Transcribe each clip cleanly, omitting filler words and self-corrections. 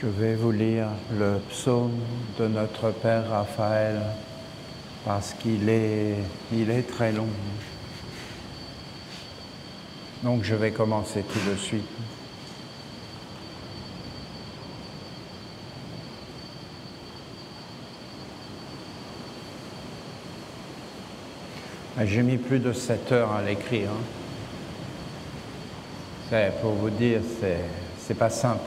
Je vais vous lire le psaume de notre Père Raphaël parce qu'il est très long. Donc je vais commencer tout de suite. J'ai mis plus de 7 heures à l'écrire. Pour vous dire, c'est pas simple.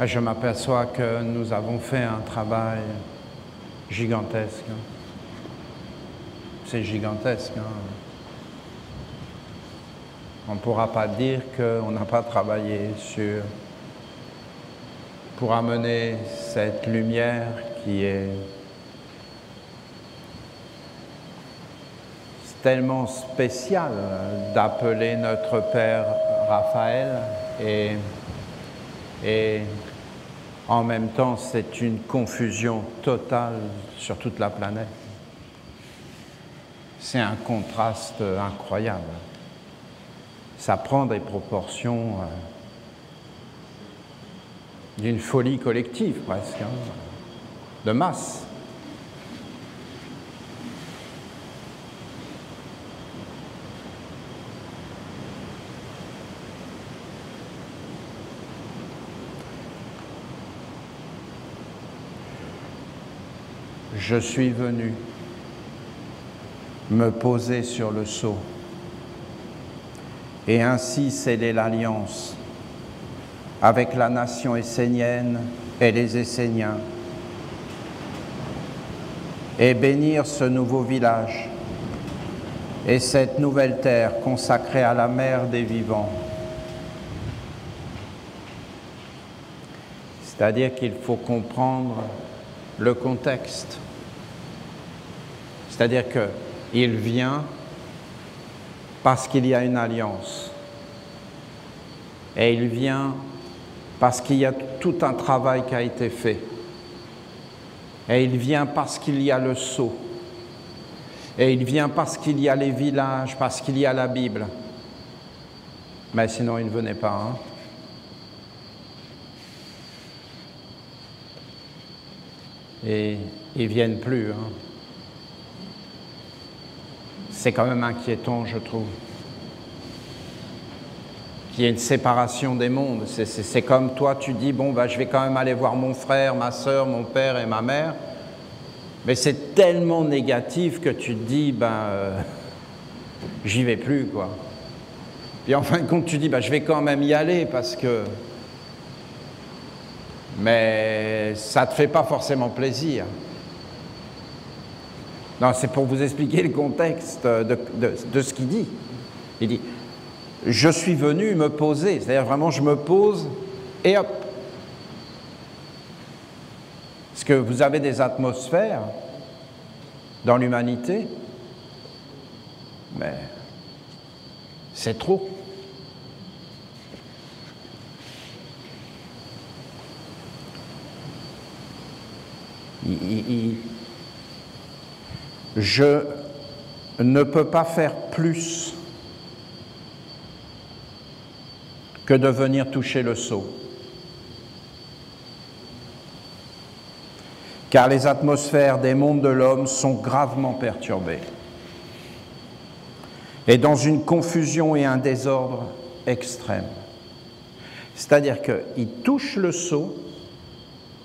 Je m'aperçois que nous avons fait un travail gigantesque. C'est gigantesque. On ne pourra pas dire qu'on n'a pas travaillé pour amener cette lumière qui est tellement spéciale d'appeler notre Père Raphaël et en même temps c'est une confusion totale sur toute la planète. C'est un contraste incroyable. Ça prend des proportions d'une folie collective presque, de masse. Je suis venu me poser sur le sceau et ainsi sceller l'alliance avec la nation essénienne et les Esséniens et bénir ce nouveau village et cette nouvelle terre consacrée à la mère des vivants. C'est-à-dire qu'il faut comprendre le contexte. C'est-à-dire qu'il vient parce qu'il y a une alliance. Et il vient parce qu'il y a tout un travail qui a été fait. Et il vient parce qu'il y a le sceau. Et il vient parce qu'il y a les villages, parce qu'il y a la Bible. Mais sinon, il ne venait pas. Et ils ne viennent plus. C'est quand même inquiétant, je trouve. Qu'il y ait une séparation des mondes. C'est comme toi, tu dis, bon, je vais quand même aller voir mon frère, ma sœur, mon père et ma mère. Mais c'est tellement négatif que tu te dis, j'y vais plus, quoi. Puis en fin de compte, tu dis, je vais quand même y aller parce que... Mais ça ne te fait pas forcément plaisir. Non, c'est pour vous expliquer le contexte de ce qu'il dit. Il dit, je suis venu me poser, c'est-à-dire vraiment je me pose et hop. Parce que vous avez des atmosphères dans l'humanité, mais c'est trop. Je ne peux pas faire plus que de venir toucher le sceau. Car les atmosphères des mondes de l'homme sont gravement perturbées et dans une confusion et un désordre extrême. C'est-à-dire qu'il touche le sceau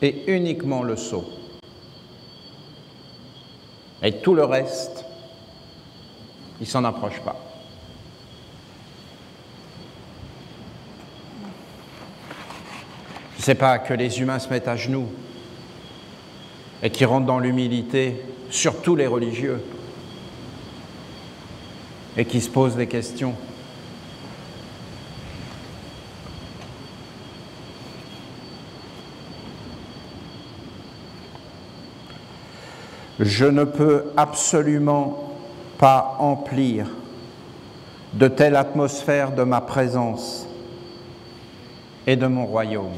et uniquement le sceau. Et tout le reste, il ne s'en approche pas. Je ne sais pas, que les humains se mettent à genoux et qui rentrent dans l'humilité, surtout les religieux, et qui se posent des questions. Je ne peux absolument pas emplir de telle atmosphère de ma présence et de mon royaume.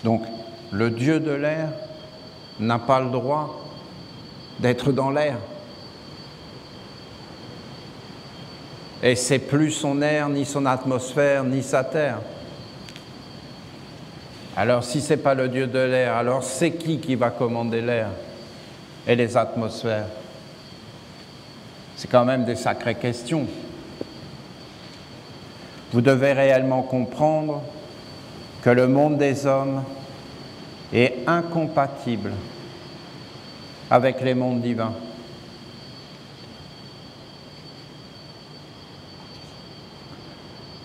Donc, le Dieu de l'air n'a pas le droit d'être dans l'air. Et c'est plus son air, ni son atmosphère, ni sa terre. Alors si ce n'est pas le Dieu de l'air, alors c'est qui va commander l'air et les atmosphères? C'est quand même des sacrées questions. Vous devez réellement comprendre que le monde des hommes est incompatible avec les mondes divins.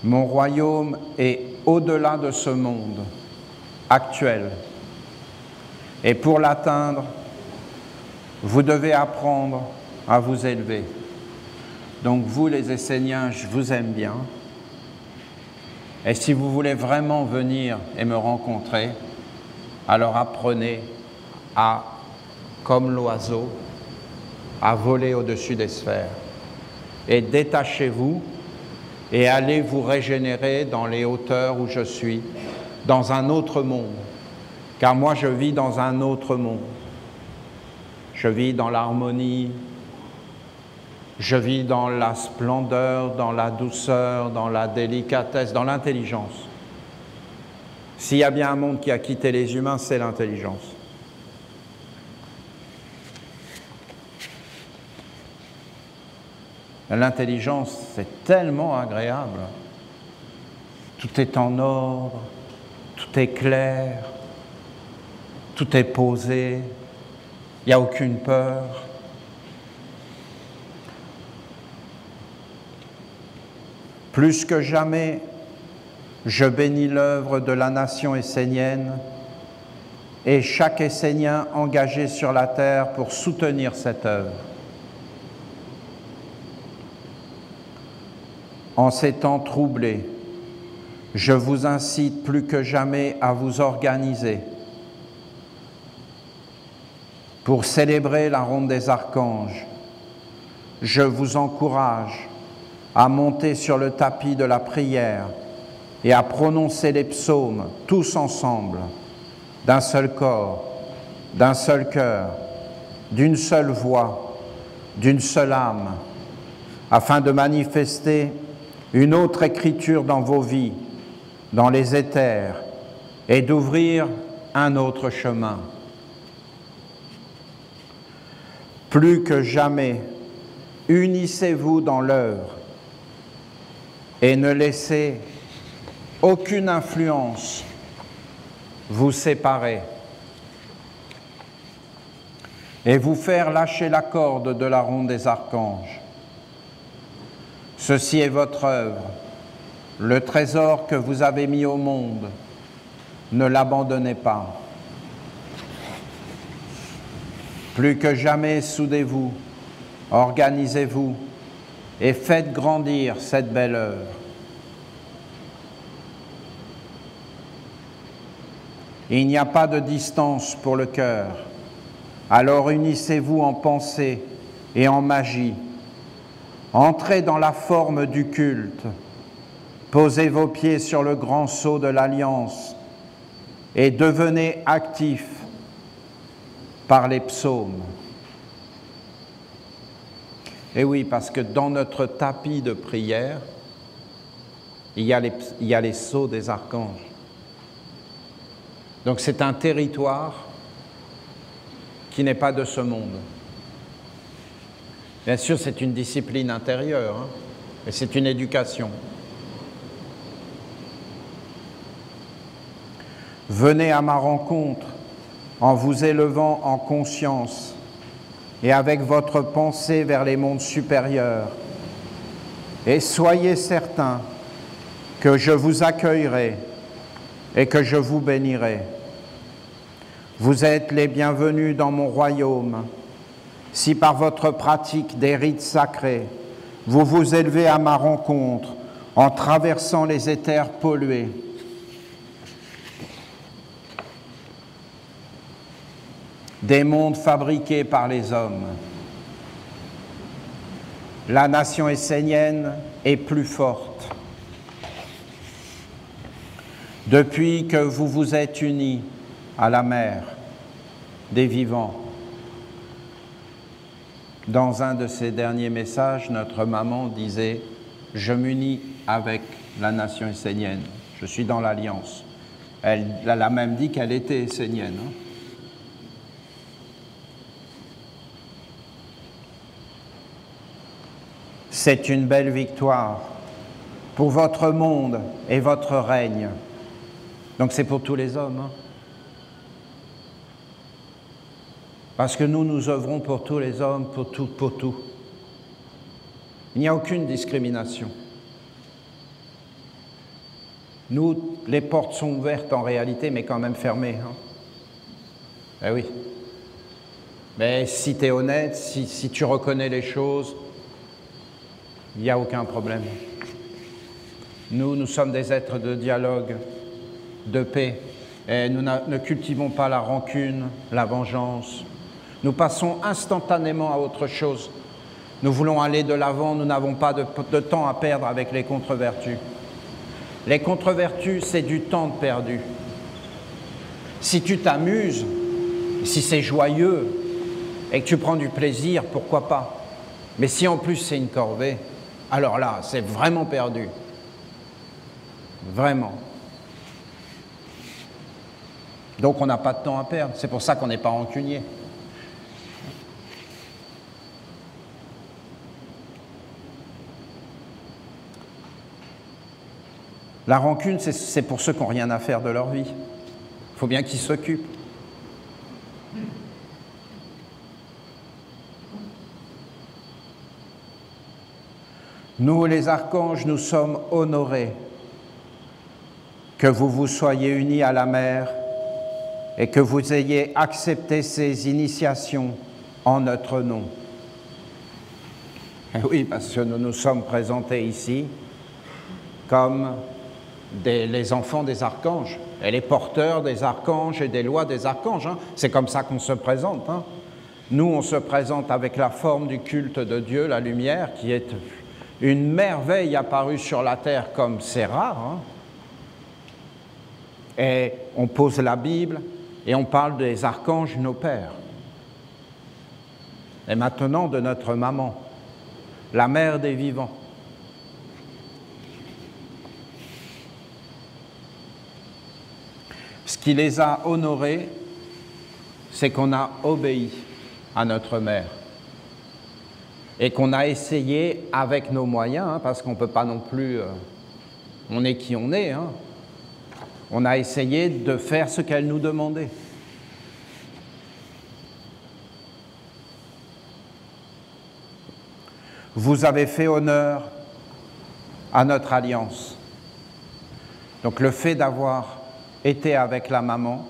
Mon royaume est au-delà de ce monde actuel. Et pour l'atteindre, vous devez apprendre à vous élever. Donc vous, les Esséniens, je vous aime bien. Et si vous voulez vraiment venir et me rencontrer, alors apprenez à, comme l'oiseau, à voler au-dessus des sphères. Et détachez-vous et allez vous régénérer dans les hauteurs où je suis, dans un autre monde. Car moi, je vis dans un autre monde. Je vis dans l'harmonie, je vis dans la splendeur, dans la douceur, dans la délicatesse, dans l'intelligence. S'il y a bien un monde qui a quitté les humains, c'est l'intelligence. L'intelligence, c'est tellement agréable. Tout est en ordre, tout est clair, tout est posé, il n'y a aucune peur. Plus que jamais, je bénis l'œuvre de la nation essénienne et chaque Essénien engagé sur la terre pour soutenir cette œuvre. En ces temps troublés, je vous incite plus que jamais à vous organiser pour célébrer la ronde des archanges. Je vous encourage à monter sur le tapis de la prière et à prononcer les psaumes tous ensemble, d'un seul corps, d'un seul cœur, d'une seule voix, d'une seule âme, afin de manifester une autre écriture dans vos vies, dans les éthers, et d'ouvrir un autre chemin. Plus que jamais, unissez-vous dans l'œuvre et ne laissez aucune influence vous séparer et vous faire lâcher la corde de la ronde des archanges. Ceci est votre œuvre, le trésor que vous avez mis au monde. Ne l'abandonnez pas. Plus que jamais, soudez-vous, organisez-vous et faites grandir cette belle œuvre. Il n'y a pas de distance pour le cœur, alors unissez-vous en pensée et en magie. Entrez dans la forme du culte, posez vos pieds sur le grand sceau de l'Alliance et devenez actifs par les psaumes. Et oui, parce que dans notre tapis de prière, il y a les sceaux des archanges. Donc c'est un territoire qui n'est pas de ce monde. Bien sûr, c'est une discipline intérieure, hein, mais c'est une éducation. Venez à ma rencontre en vous élevant en conscience et avec votre pensée vers les mondes supérieurs. Et soyez certains que je vous accueillerai et que je vous bénirai. Vous êtes les bienvenus dans mon royaume. Si par votre pratique des rites sacrés, vous vous élevez à ma rencontre en traversant les éthers pollués, des mondes fabriqués par les hommes, la nation essénienne est plus forte. Depuis que vous vous êtes unis à la mère des vivants, dans un de ses derniers messages, notre maman disait je m'unis avec la nation essénienne. Je suis dans l'alliance. Elle a même dit qu'elle était essénienne. C'est une belle victoire pour votre monde et votre règne. Donc c'est pour tous les hommes. Parce que nous œuvrons pour tous les hommes, pour tout. Il n'y a aucune discrimination. Nous, les portes sont ouvertes en réalité, mais quand même fermées. Eh oui. Mais si tu es honnête, si tu reconnais les choses, il n'y a aucun problème. Nous sommes des êtres de dialogue, de paix, et nous ne cultivons pas la rancune, la vengeance. Nous passons instantanément à autre chose. Nous voulons aller de l'avant, nous n'avons pas de temps à perdre avec les contre-vertus. Les contre-vertus, c'est du temps perdu. Si tu t'amuses, si c'est joyeux et que tu prends du plaisir, pourquoi pas? Mais si en plus c'est une corvée, alors là, c'est vraiment perdu. Vraiment. Donc on n'a pas de temps à perdre. C'est pour ça qu'on n'est pas rancunier. La rancune, c'est pour ceux qui n'ont rien à faire de leur vie. Il faut bien qu'ils s'occupent. Nous, les archanges, nous sommes honorés que vous vous soyez unis à la mère et que vous ayez accepté ces initiations en notre nom. Et oui, parce que nous nous sommes présentés ici comme les enfants des archanges et les porteurs des archanges et des lois des archanges. C'est comme ça qu'on se présente. Nous, on se présente avec la forme du culte de Dieu, la lumière, qui est une merveille apparue sur la terre comme c'est rare. Et on pose la Bible et on parle des archanges, nos pères. Et maintenant de notre maman, la mère des vivants. Ce qui les a honorés, c'est qu'on a obéi à notre mère et qu'on a essayé avec nos moyens, parce qu'on ne peut pas non plus, on est qui on est, on a essayé de faire ce qu'elle nous demandait. Vous avez fait honneur à notre alliance. Donc le fait d'avoir été avec la maman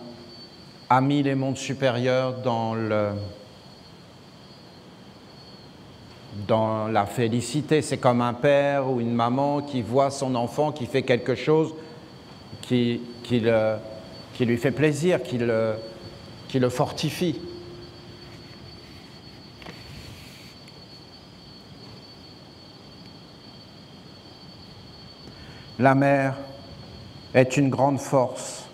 a mis les mondes supérieurs dans la félicité. C'est comme un père ou une maman qui voit son enfant qui fait quelque chose qui lui fait plaisir, qui le fortifie. La mère est une grande force,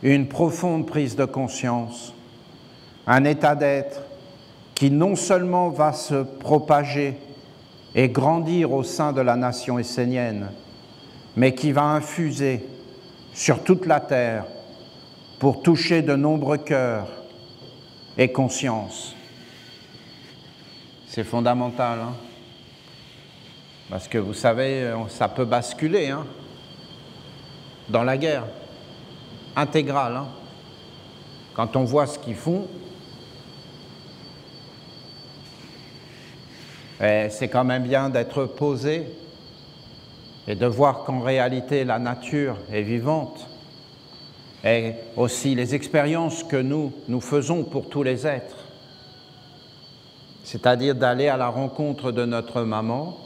une profonde prise de conscience, un état d'être qui non seulement va se propager et grandir au sein de la nation essénienne, mais qui va infuser sur toute la terre pour toucher de nombreux cœurs et consciences. C'est fondamental, parce que vous savez, ça peut basculer dans la guerre intégrale. Quand on voit ce qu'ils font, c'est quand même bien d'être posé et de voir qu'en réalité la nature est vivante et aussi les expériences que nous faisons pour tous les êtres, c'est-à-dire d'aller à la rencontre de notre maman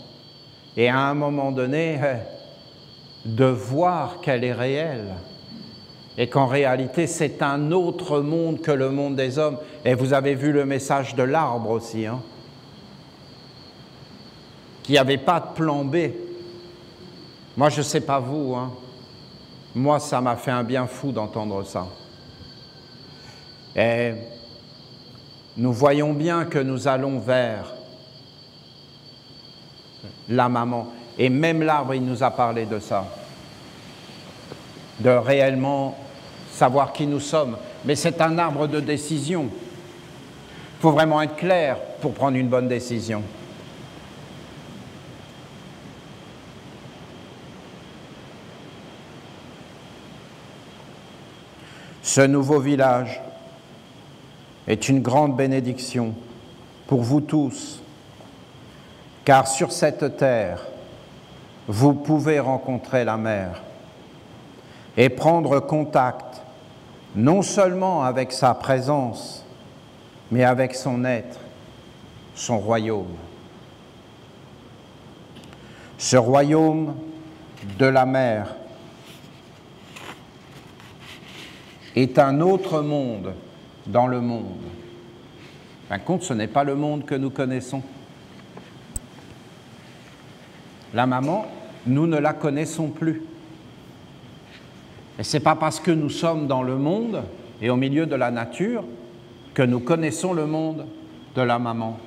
et à un moment donné de voir qu'elle est réelle et qu'en réalité c'est un autre monde que le monde des hommes. Et vous avez vu le message de l'arbre aussi, qu'il n'y avait pas de plan B. Moi, je ne sais pas vous, moi, ça m'a fait un bien fou d'entendre ça. Et nous voyons bien que nous allons vers la maman. Et même l'arbre, il nous a parlé de ça, de réellement savoir qui nous sommes. Mais c'est un arbre de décision. Il faut vraiment être clair pour prendre une bonne décision. Ce nouveau village est une grande bénédiction pour vous tous, car sur cette terre, vous pouvez rencontrer la mer et prendre contact non seulement avec sa présence, mais avec son être, son royaume. Ce royaume de la mer est un autre monde dans le monde. En fin de compte, ce n'est pas le monde que nous connaissons. La maman, nous ne la connaissons plus. Et ce n'est pas parce que nous sommes dans le monde et au milieu de la nature que nous connaissons le monde de la maman.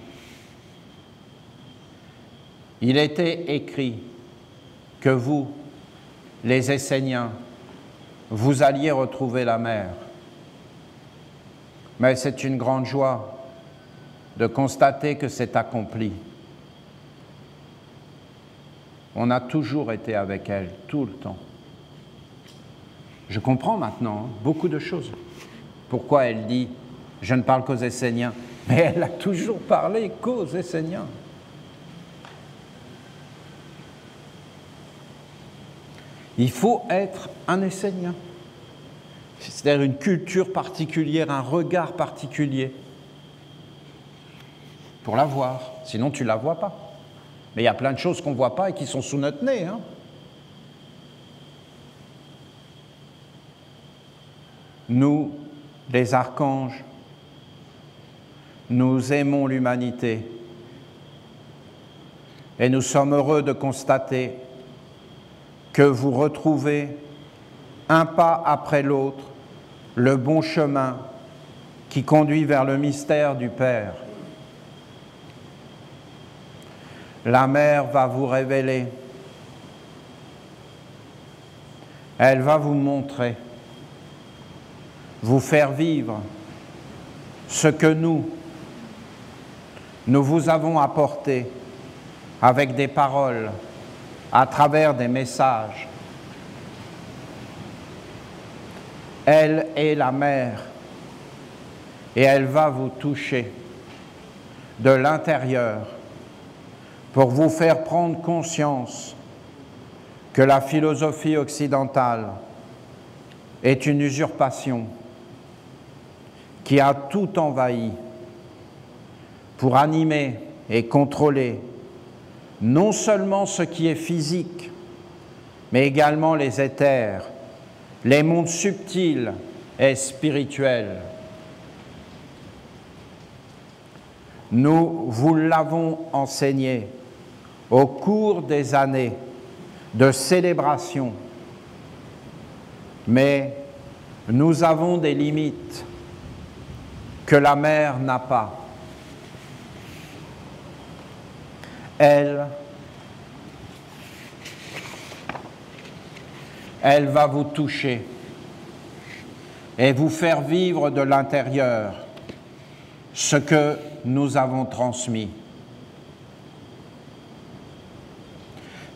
Il était écrit que vous, les Esséniens, vous alliez retrouver la mer. Mais c'est une grande joie de constater que c'est accompli. On a toujours été avec elle, tout le temps. Je comprends maintenant beaucoup de choses. Pourquoi elle dit « je ne parle qu'aux Esséniens », mais elle a toujours parlé qu'aux Esséniens. Il faut être un Essénien, c'est-à-dire une culture particulière, un regard particulier, pour la voir, sinon tu ne la vois pas. Mais il y a plein de choses qu'on ne voit pas et qui sont sous notre nez. Nous, les archanges, nous aimons l'humanité et nous sommes heureux de constater que vous retrouvez un pas après l'autre le bon chemin qui conduit vers le mystère du Père. La mère va vous révéler, elle va vous montrer, vous faire vivre ce que nous vous avons apporté avec des paroles, à travers des messages. Elle est la mère et elle va vous toucher de l'intérieur pour vous faire prendre conscience que la philosophie occidentale est une usurpation qui a tout envahi pour animer et contrôler non seulement ce qui est physique, mais également les éthers, les mondes subtils et spirituels. Nous vous l'avons enseigné au cours des années de célébration, mais nous avons des limites que la mère n'a pas. Elle va vous toucher et vous faire vivre de l'intérieur ce que nous avons transmis.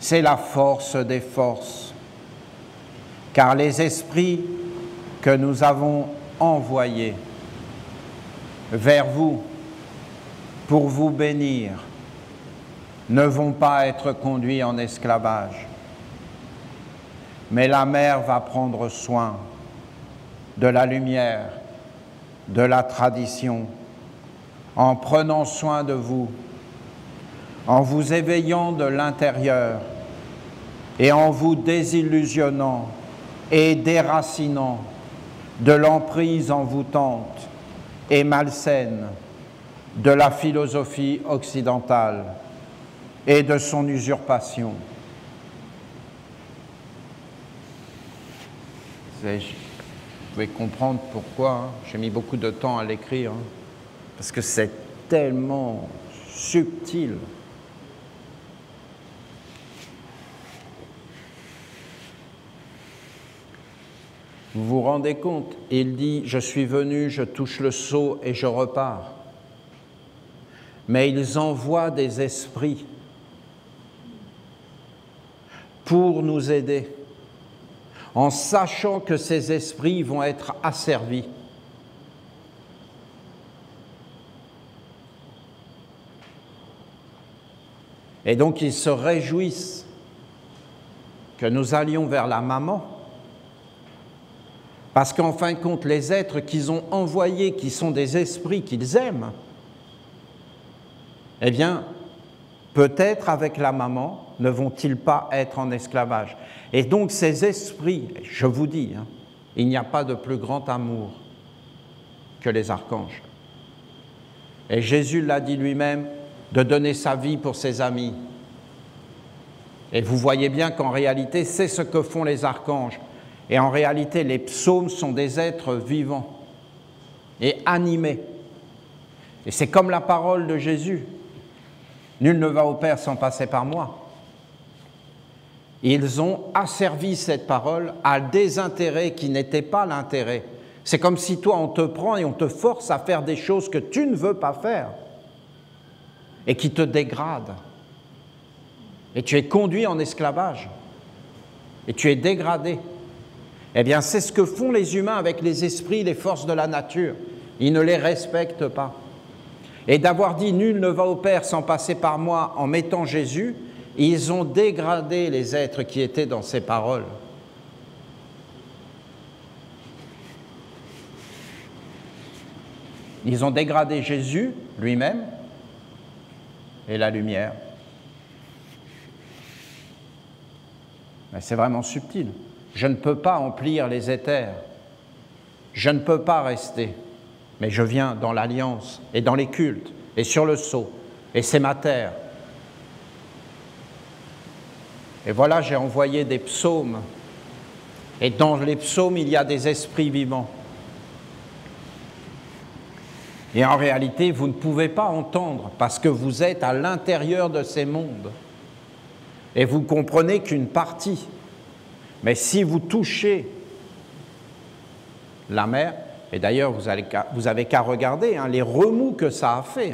C'est la force des forces, car les esprits que nous avons envoyés vers vous pour vous bénir ne vont pas être conduits en esclavage. Mais la mère va prendre soin de la lumière, de la tradition, en prenant soin de vous, en vous éveillant de l'intérieur et en vous désillusionnant et déracinant de l'emprise envoûtante et malsaine de la philosophie occidentale et de son usurpation. Vous pouvez comprendre pourquoi j'ai mis beaucoup de temps à l'écrire, parce que c'est tellement subtil. Vous vous rendez compte? Il dit, je suis venu, je touche le sceau et je repars. Mais ils envoient des esprits pour nous aider, en sachant que ces esprits vont être asservis. Et donc ils se réjouissent que nous allions vers la maman, parce qu'en fin de compte, les êtres qu'ils ont envoyés, qui sont des esprits qu'ils aiment, eh bien, peut-être avec la maman, ne vont-ils pas être en esclavage? Et donc ces esprits, je vous dis, il n'y a pas de plus grand amour que les archanges. Et Jésus l'a dit lui-même, de donner sa vie pour ses amis. Et vous voyez bien qu'en réalité, c'est ce que font les archanges. Et en réalité, les psaumes sont des êtres vivants et animés. Et c'est comme la parole de Jésus. Nul ne va au Père sans passer par moi. Ils ont asservi cette parole à des intérêts qui n'étaient pas l'intérêt. C'est comme si toi, on te prend et on te force à faire des choses que tu ne veux pas faire et qui te dégradent. Et tu es conduit en esclavage et tu es dégradé. Eh bien, c'est ce que font les humains avec les esprits, les forces de la nature. Ils ne les respectent pas. Et d'avoir dit « nul ne va au Père sans passer par moi » en mettant Jésus, ils ont dégradé les êtres qui étaient dans ces paroles. Ils ont dégradé Jésus lui-même et la lumière. Mais c'est vraiment subtil. Je ne peux pas emplir les éthers. Je ne peux pas rester. Mais je viens dans l'alliance et dans les cultes et sur le sceau. Et c'est ma terre. Et voilà, j'ai envoyé des psaumes. Et dans les psaumes, il y a des esprits vivants. Et en réalité, vous ne pouvez pas entendre parce que vous êtes à l'intérieur de ces mondes. Et vous comprenez qu'une partie. Mais si vous touchez la mer, et d'ailleurs vous avez qu'à regarder les remous que ça a fait,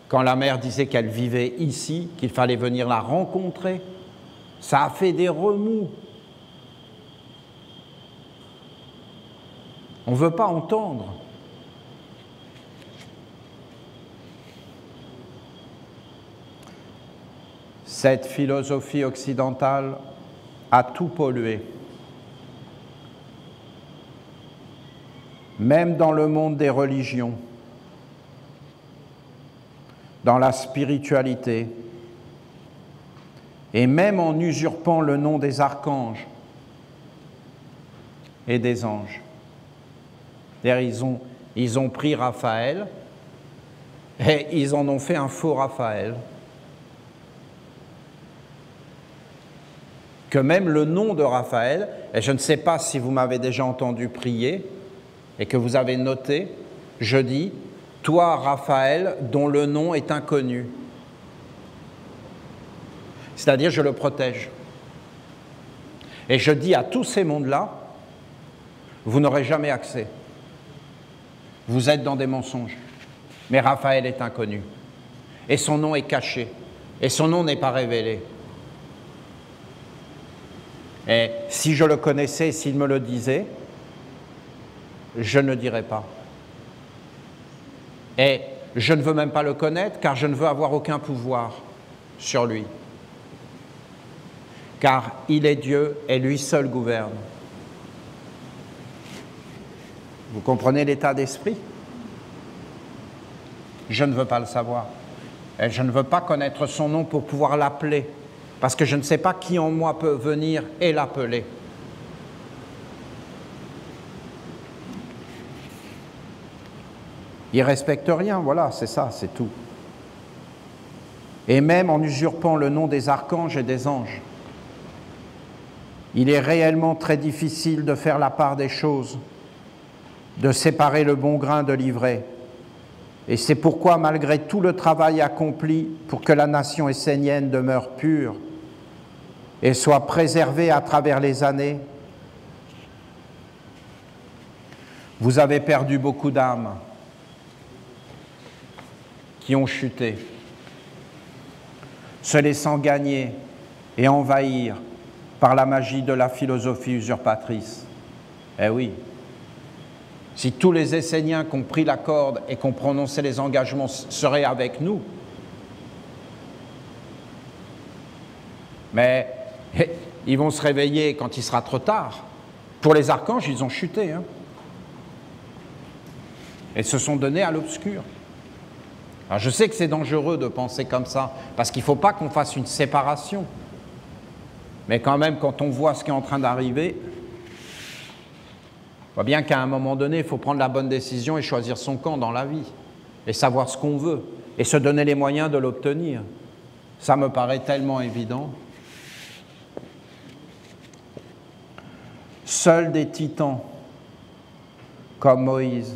quand la mère disait qu'elle vivait ici, qu'il fallait venir la rencontrer, ça a fait des remous. On ne veut pas entendre. Cette philosophie occidentale a tout pollué. Même dans le monde des religions, dans la spiritualité, et même en usurpant le nom des archanges et des anges. C'est-à-dire, ils ont pris Raphaël et ils en ont fait un faux Raphaël. Que même le nom de Raphaël, et je ne sais pas si vous m'avez déjà entendu prier, et que vous avez noté, je dis, « Toi, Raphaël, dont le nom est inconnu ». C'est-à-dire, je le protège. Et je dis à tous ces mondes-là, vous n'aurez jamais accès. Vous êtes dans des mensonges. Mais Raphaël est inconnu. Et son nom est caché. Et son nom n'est pas révélé. Et si je le connaissais, s'il me le disait, je ne dirais pas. Et je ne veux même pas le connaître, car je ne veux avoir aucun pouvoir sur lui. Car il est Dieu et lui seul gouverne. Vous comprenez l'état d'esprit? Je ne veux pas le savoir. Et je ne veux pas connaître son nom pour pouvoir l'appeler, parce que je ne sais pas qui en moi peut venir et l'appeler. Il ne respecte rien, voilà, c'est ça, c'est tout. Et même en usurpant le nom des archanges et des anges, il est réellement très difficile de faire la part des choses, de séparer le bon grain de l'ivraie. Et c'est pourquoi, malgré tout le travail accompli pour que la nation essénienne demeure pure et soit préservée à travers les années, Vous avez perdu beaucoup d'âmes qui ont chuté, se laissant gagner et envahir par la magie de la philosophie usurpatrice. Eh oui, si tous les Esséniens qui ont pris la corde et qui ont prononcé les engagements seraient avec nous, mais ils vont se réveiller quand il sera trop tard. Pour les archanges, ils ont chuté, hein, et se sont donnés à l'obscur. Alors je sais que c'est dangereux de penser comme ça, parce qu'il ne faut pas qu'on fasse une séparation. Mais quand même, quand on voit ce qui est en train d'arriver, on voit bien qu'à un moment donné, il faut prendre la bonne décision et choisir son camp dans la vie, et savoir ce qu'on veut, et se donner les moyens de l'obtenir. Ça me paraît tellement évident. Seuls des titans, comme Moïse,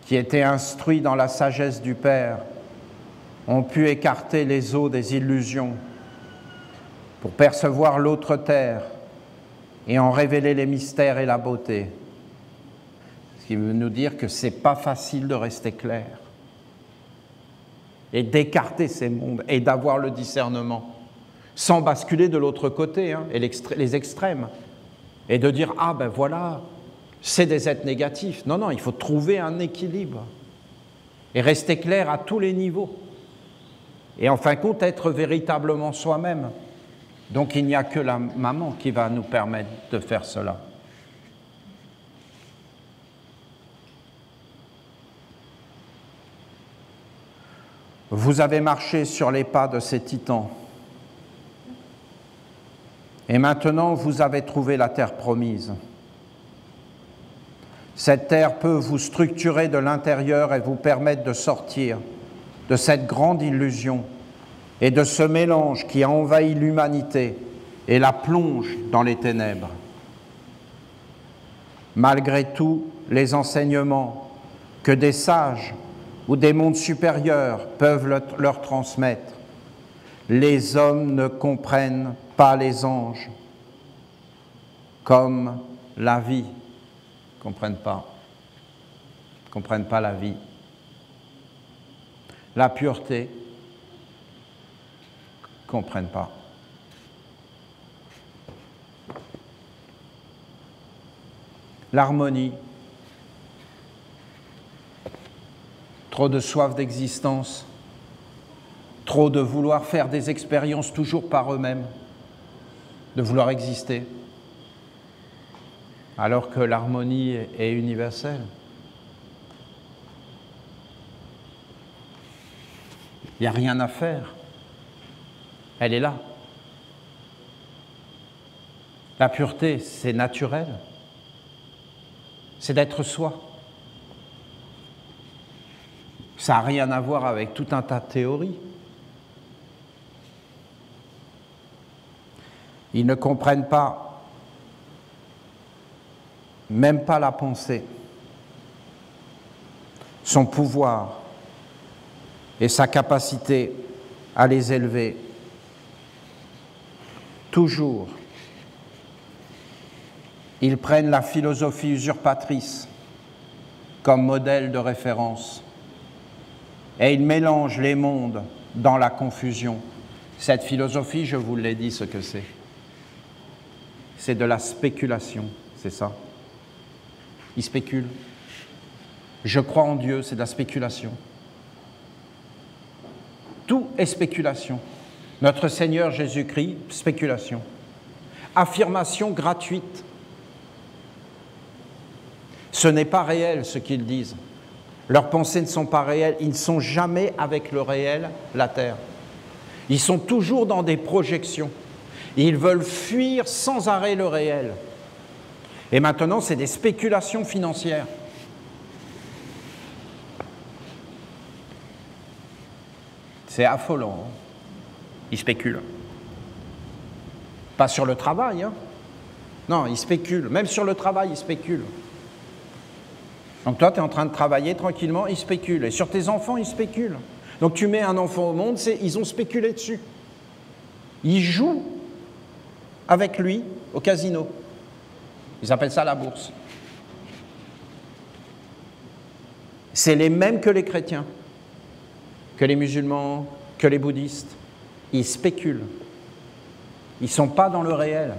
qui étaient instruits dans la sagesse du Père, ont pu écarter les eaux des illusions pour percevoir l'autre terre et en révéler les mystères et la beauté. Ce qui veut nous dire que ce n'est pas facile de rester clair et d'écarter ces mondes et d'avoir le discernement, sans basculer de l'autre côté, hein, et les extrêmes, et de dire « Ah ben voilà, c'est des êtres négatifs ». Non, non, il faut trouver un équilibre et rester clair à tous les niveaux. Et en fin de compte, être véritablement soi-même. Donc il n'y a que la maman qui va nous permettre de faire cela. Vous avez marché sur les pas de ces titans. Et maintenant, vous avez trouvé la terre promise. Cette terre peut vous structurer de l'intérieur et vous permettre de sortir de cette grande illusion et de ce mélange qui a envahi l'humanité et la plonge dans les ténèbres. Malgré tous les enseignements que des sages ou des mondes supérieurs peuvent leur transmettre, les hommes ne comprennent pas les anges comme la vie. Ils ne comprennent pas la vie. La pureté, ils ne comprennent pas. L'harmonie, trop de soif d'existence, trop de vouloir faire des expériences toujours par eux-mêmes, de vouloir exister, alors que l'harmonie est universelle. Il n'y a rien à faire. Elle est là. La pureté, c'est naturel. C'est d'être soi. Ça n'a rien à voir avec tout un tas de théories. Ils ne comprennent pas, même pas la pensée, son pouvoir et sa capacité à les élever. Toujours, ils prennent la philosophie usurpatrice comme modèle de référence et ils mélangent les mondes dans la confusion. Cette philosophie, je vous l'ai dit ce que c'est. C'est de la spéculation, c'est ça. Ils spéculent. Je crois en Dieu, c'est de la spéculation. Tout est spéculation. Notre Seigneur Jésus-Christ, spéculation. Affirmation gratuite. Ce n'est pas réel ce qu'ils disent. Leurs pensées ne sont pas réelles. Ils ne sont jamais avec le réel, la terre. Ils sont toujours dans des projections. Ils veulent fuir sans arrêt le réel. Et maintenant, c'est des spéculations financières. C'est affolant. Hein. Ils spéculent. Pas sur le travail. Hein. Non, ils spéculent. Même sur le travail, ils spéculent. Donc toi, tu es en train de travailler tranquillement, ils spéculent. Et sur tes enfants, ils spéculent. Donc tu mets un enfant au monde, ils ont spéculé dessus. Ils jouent avec lui au casino. Ils appellent ça la bourse. C'est les mêmes que les chrétiens, que les musulmans, que les bouddhistes. Ils spéculent. Ils ne sont pas dans le réel.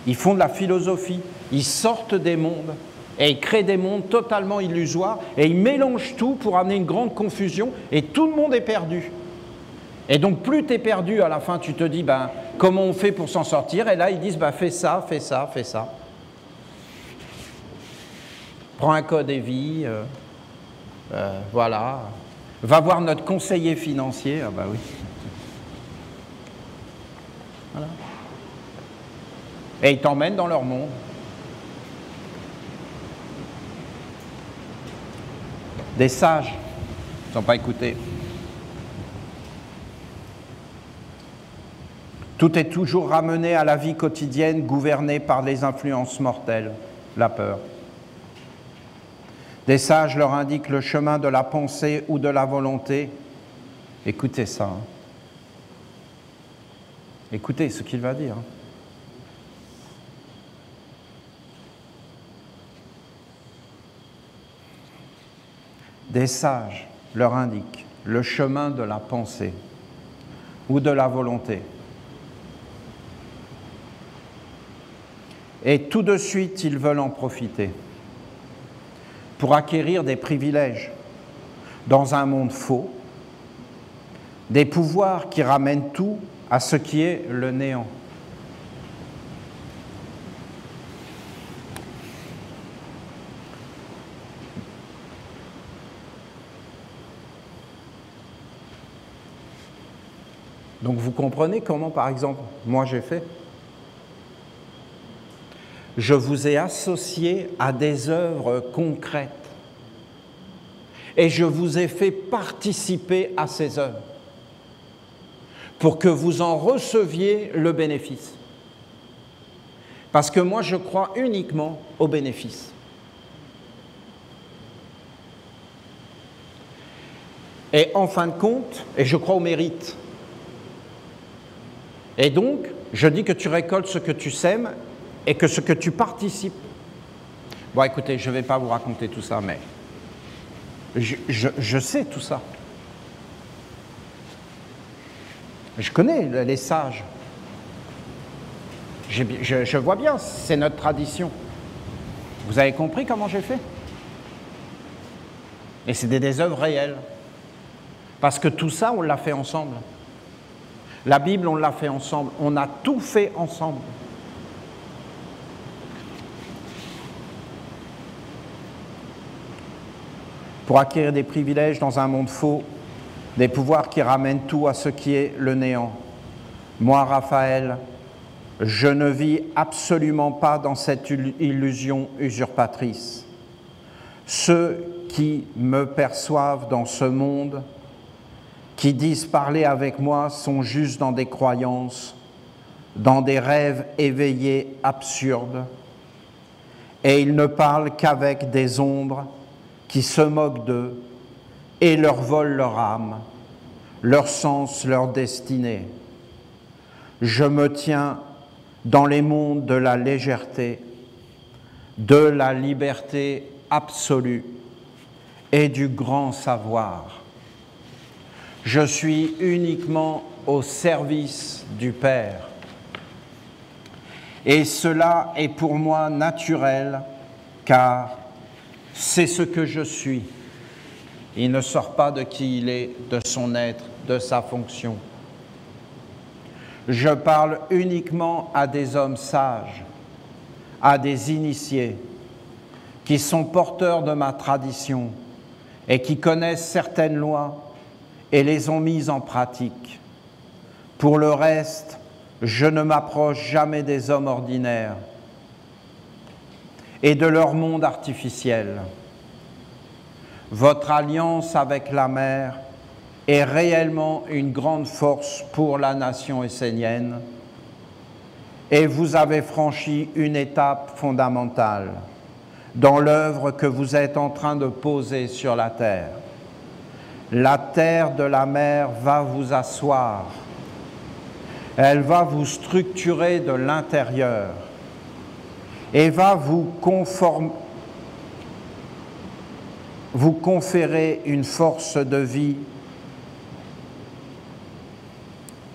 Ils font de la philosophie. Ils sortent des mondes et ils créent des mondes totalement illusoires et ils mélangent tout pour amener une grande confusion et tout le monde est perdu. Et donc plus tu es perdu, à la fin tu te dis comment on fait pour s'en sortir, et là ils disent fais ça, fais ça, fais ça. Prends un code EVI, voilà. Va voir notre conseiller financier, ah oui. Voilà. Et ils t'emmènent dans leur monde. Des sages, ils n'ont pas écouté. Tout est toujours ramené à la vie quotidienne gouvernée par les influences mortelles, la peur. Des sages leur indiquent le chemin de la pensée ou de la volonté. Écoutez ça. Écoutez ce qu'il va dire. Des sages leur indiquent le chemin de la pensée ou de la volonté. Et tout de suite, ils veulent en profiter pour acquérir des privilèges dans un monde faux, des pouvoirs qui ramènent tout à ce qui est le néant. Donc vous comprenez comment, par exemple, moi j'ai fait ? Je vous ai associé à des œuvres concrètes et je vous ai fait participer à ces œuvres pour que vous en receviez le bénéfice. Parce que moi, je crois uniquement au bénéfice. Et en fin de compte, et je crois au mérite. Et donc, je dis que tu récoltes ce que tu sèmes et que ce que tu participes. Bon, écoutez, je ne vais pas vous raconter tout ça, mais je sais tout ça. Je connais les sages. Je vois bien, c'est notre tradition. Vous avez compris comment j'ai fait? Et c'est des œuvres réelles. Parce que tout ça, on l'a fait ensemble. La Bible, on l'a fait ensemble. On a tout fait ensemble. Pour acquérir des privilèges dans un monde faux, des pouvoirs qui ramènent tout à ce qui est le néant. Moi, Raphaël, je ne vis absolument pas dans cette illusion usurpatrice. Ceux qui me perçoivent dans ce monde, qui disent parler avec moi, sont juste dans des croyances, dans des rêves éveillés absurdes, et ils ne parlent qu'avec des ombres qui se moquent d'eux et leur volent leur âme, leur sens, leur destinée. Je me tiens dans les mondes de la légèreté, de la liberté absolue et du grand savoir. Je suis uniquement au service du Père. Et cela est pour moi naturel, car c'est ce que je suis. Il ne sort pas de qui il est, de son être, de sa fonction. Je parle uniquement à des hommes sages, à des initiés, qui sont porteurs de ma tradition et qui connaissent certaines lois et les ont mises en pratique. Pour le reste, je ne m'approche jamais des hommes ordinaires et de leur monde artificiel. Votre alliance avec la mer est réellement une grande force pour la nation essénienne et vous avez franchi une étape fondamentale dans l'œuvre que vous êtes en train de poser sur la terre. La terre de la mer va vous asseoir, elle va vous structurer de l'intérieur et va vous vous conférer une force de vie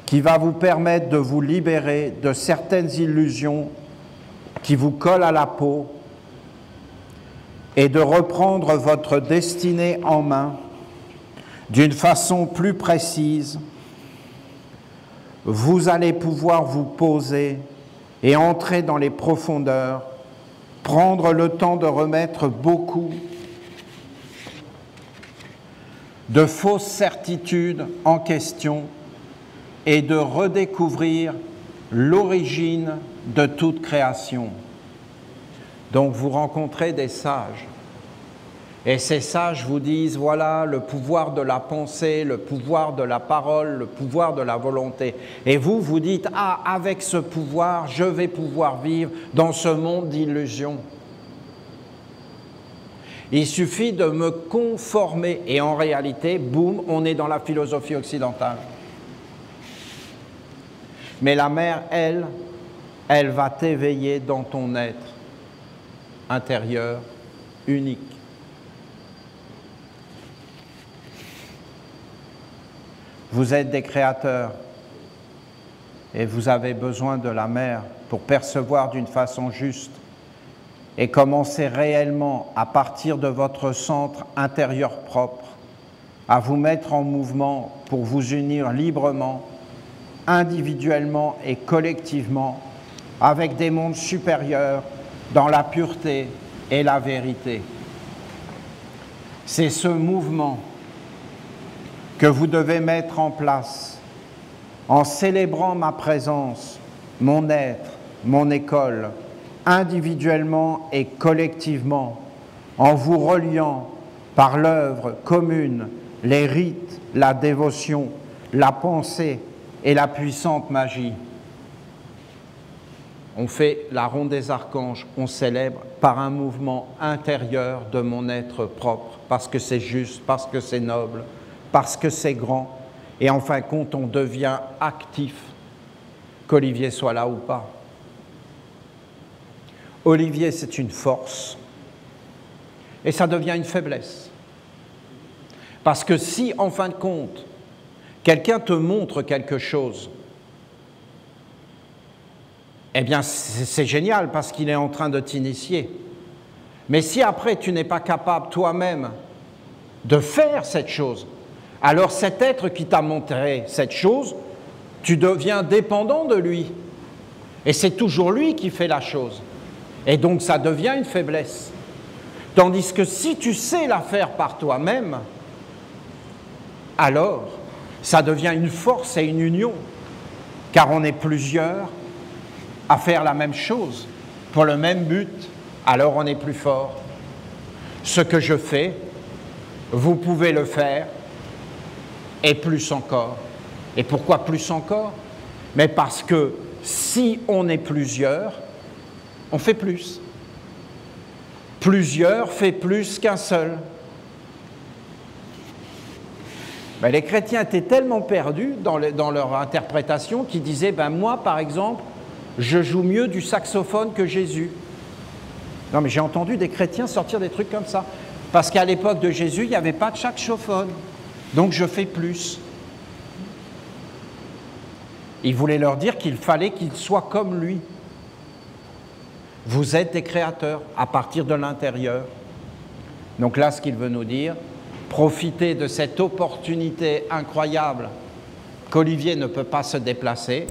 qui va vous permettre de vous libérer de certaines illusions qui vous collent à la peau et de reprendre votre destinée en main d'une façon plus précise. Vous allez pouvoir vous poser et entrer dans les profondeurs, prendre le temps de remettre beaucoup de fausses certitudes en question et de redécouvrir l'origine de toute création. Donc vous rencontrez des sages. Et ces sages vous disent, voilà le pouvoir de la pensée, le pouvoir de la parole, le pouvoir de la volonté. Et vous, vous dites, ah, avec ce pouvoir, je vais pouvoir vivre dans ce monde d'illusions. Il suffit de me conformer. Et en réalité, boum, on est dans la philosophie occidentale. Mais la mère, elle va t'éveiller dans ton être intérieur unique. Vous êtes des créateurs et vous avez besoin de la mère pour percevoir d'une façon juste et commencer réellement à partir de votre centre intérieur propre à vous mettre en mouvement pour vous unir librement, individuellement et collectivement avec des mondes supérieurs dans la pureté et la vérité. C'est ce mouvement que vous devez mettre en place en célébrant ma présence, mon être, mon école, individuellement et collectivement, en vous reliant par l'œuvre commune, les rites, la dévotion, la pensée et la puissante magie. On fait la ronde des archanges, on célèbre par un mouvement intérieur de mon être propre, parce que c'est juste, parce que c'est noble, parce que c'est grand, et en fin de compte, on devient actif, qu'Olivier soit là ou pas. Olivier, c'est une force, et ça devient une faiblesse. Parce que si, en fin de compte, quelqu'un te montre quelque chose, eh bien, c'est génial, parce qu'il est en train de t'initier. Mais si après, tu n'es pas capable toi-même de faire cette chose, alors cet être qui t'a montré cette chose, tu deviens dépendant de lui. Et c'est toujours lui qui fait la chose. Et donc ça devient une faiblesse. Tandis que si tu sais la faire par toi-même, alors ça devient une force et une union. Car on est plusieurs à faire la même chose, pour le même but, alors on est plus fort. Ce que je fais, vous pouvez le faire, et plus encore. Et pourquoi plus encore? Mais parce que si on est plusieurs, on fait plus. Plusieurs fait plus qu'un seul. Ben, les chrétiens étaient tellement perdus dans leur interprétation qu'ils disaient, ben, moi par exemple, je joue mieux du saxophone que Jésus. Non mais j'ai entendu des chrétiens sortir des trucs comme ça. Parce qu'à l'époque de Jésus, il n'y avait pas de saxophone. Donc je fais plus. Il voulait leur dire qu'il fallait qu'ils soient comme lui. Vous êtes des créateurs à partir de l'intérieur. Donc là, ce qu'il veut nous dire, profitez de cette opportunité incroyable qu'Olivier ne peut pas se déplacer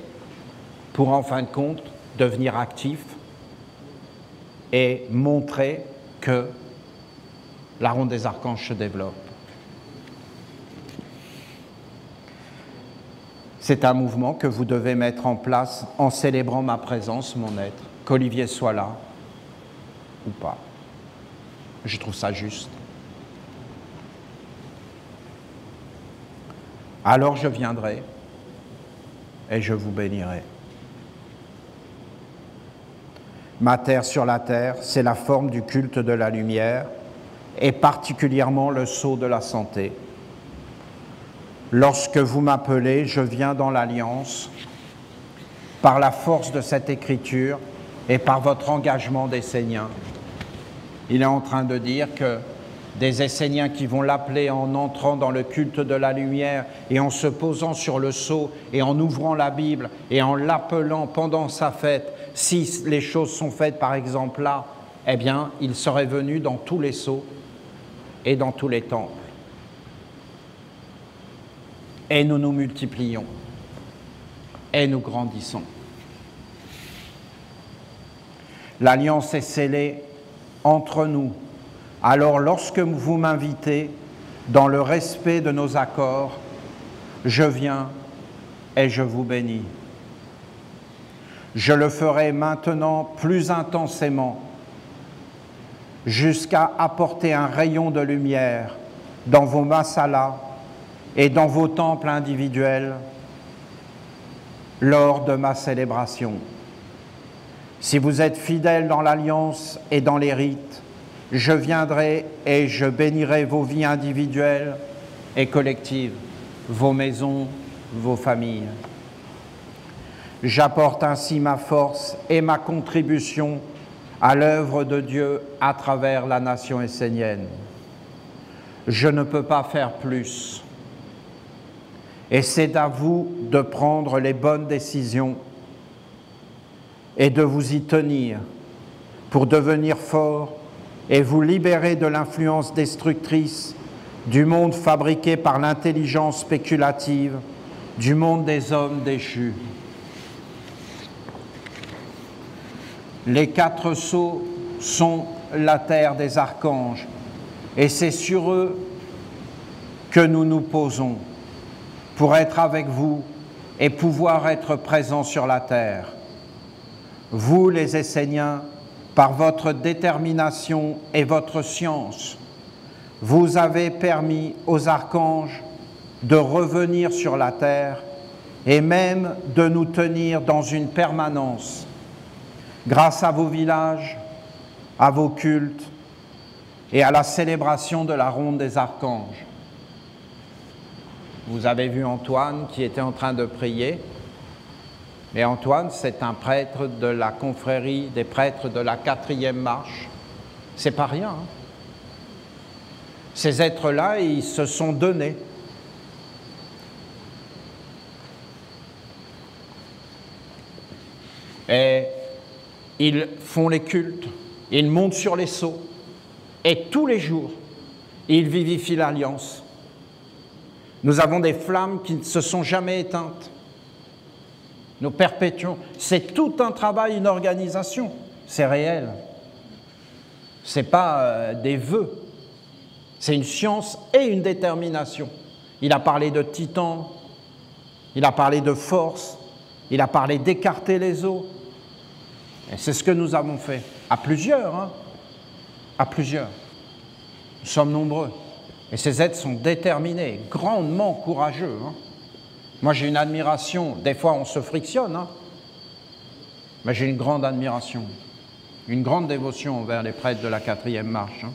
pour en fin de compte devenir actif et montrer que la ronde des archanges se développe. C'est un mouvement que vous devez mettre en place en célébrant ma présence, mon être, qu'Olivier soit là ou pas. Je trouve ça juste. Alors je viendrai et je vous bénirai. Ma terre sur la terre, c'est la forme du culte de la lumière et particulièrement le sceau de la santé. Lorsque vous m'appelez, je viens dans l'alliance par la force de cette écriture et par votre engagement d'Esséniens. Il est en train de dire que des Esséniens qui vont l'appeler en entrant dans le culte de la lumière et en se posant sur le sceau et en ouvrant la Bible et en l'appelant pendant sa fête. Si les choses sont faites par exemple là, eh bien, il serait venu dans tous les sceaux et dans tous les temples. Et nous nous multiplions et nous grandissons. L'alliance est scellée entre nous. Alors lorsque vous m'invitez, dans le respect de nos accords, je viens et je vous bénis. Je le ferai maintenant plus intensément, jusqu'à apporter un rayon de lumière dans vos masalas et dans vos temples individuels lors de ma célébration. Si vous êtes fidèles dans l'alliance et dans les rites, je viendrai et je bénirai vos vies individuelles et collectives, vos maisons, vos familles. J'apporte ainsi ma force et ma contribution à l'œuvre de Dieu à travers la nation essénienne. Je ne peux pas faire plus. Et c'est à vous de prendre les bonnes décisions et de vous y tenir pour devenir fort et vous libérer de l'influence destructrice du monde fabriqué par l'intelligence spéculative, du monde des hommes déchus. Les 4 sceaux sont la terre des archanges, et c'est sur eux que nous nous posons pour être avec vous et pouvoir être présents sur la terre. Vous, les Esséniens, par votre détermination et votre science, vous avez permis aux archanges de revenir sur la terre et même de nous tenir dans une permanence grâce à vos villages, à vos cultes et à la célébration de la ronde des archanges. Vous avez vu Antoine qui était en train de prier. Et Antoine, c'est un prêtre de la confrérie des prêtres de la 4e marche. C'est pas rien. Hein. Ces êtres-là, ils se sont donnés. Et ils font les cultes, ils montent sur les sceaux, et tous les jours, ils vivifient l'alliance. Nous avons des flammes qui ne se sont jamais éteintes. Nous perpétuons. C'est tout un travail, une organisation. C'est réel. Ce n'est pas des vœux. C'est une science et une détermination. Il a parlé de titan, il a parlé de force, il a parlé d'écarter les eaux. Et c'est ce que nous avons fait. À plusieurs, hein. À plusieurs. Nous sommes nombreux. Et ces êtres sont déterminés, grandement courageux. Hein. Moi, j'ai une admiration. Des fois, on se frictionne, hein. Mais j'ai une grande admiration, une grande dévotion envers les prêtres de la 4e marche. Hein.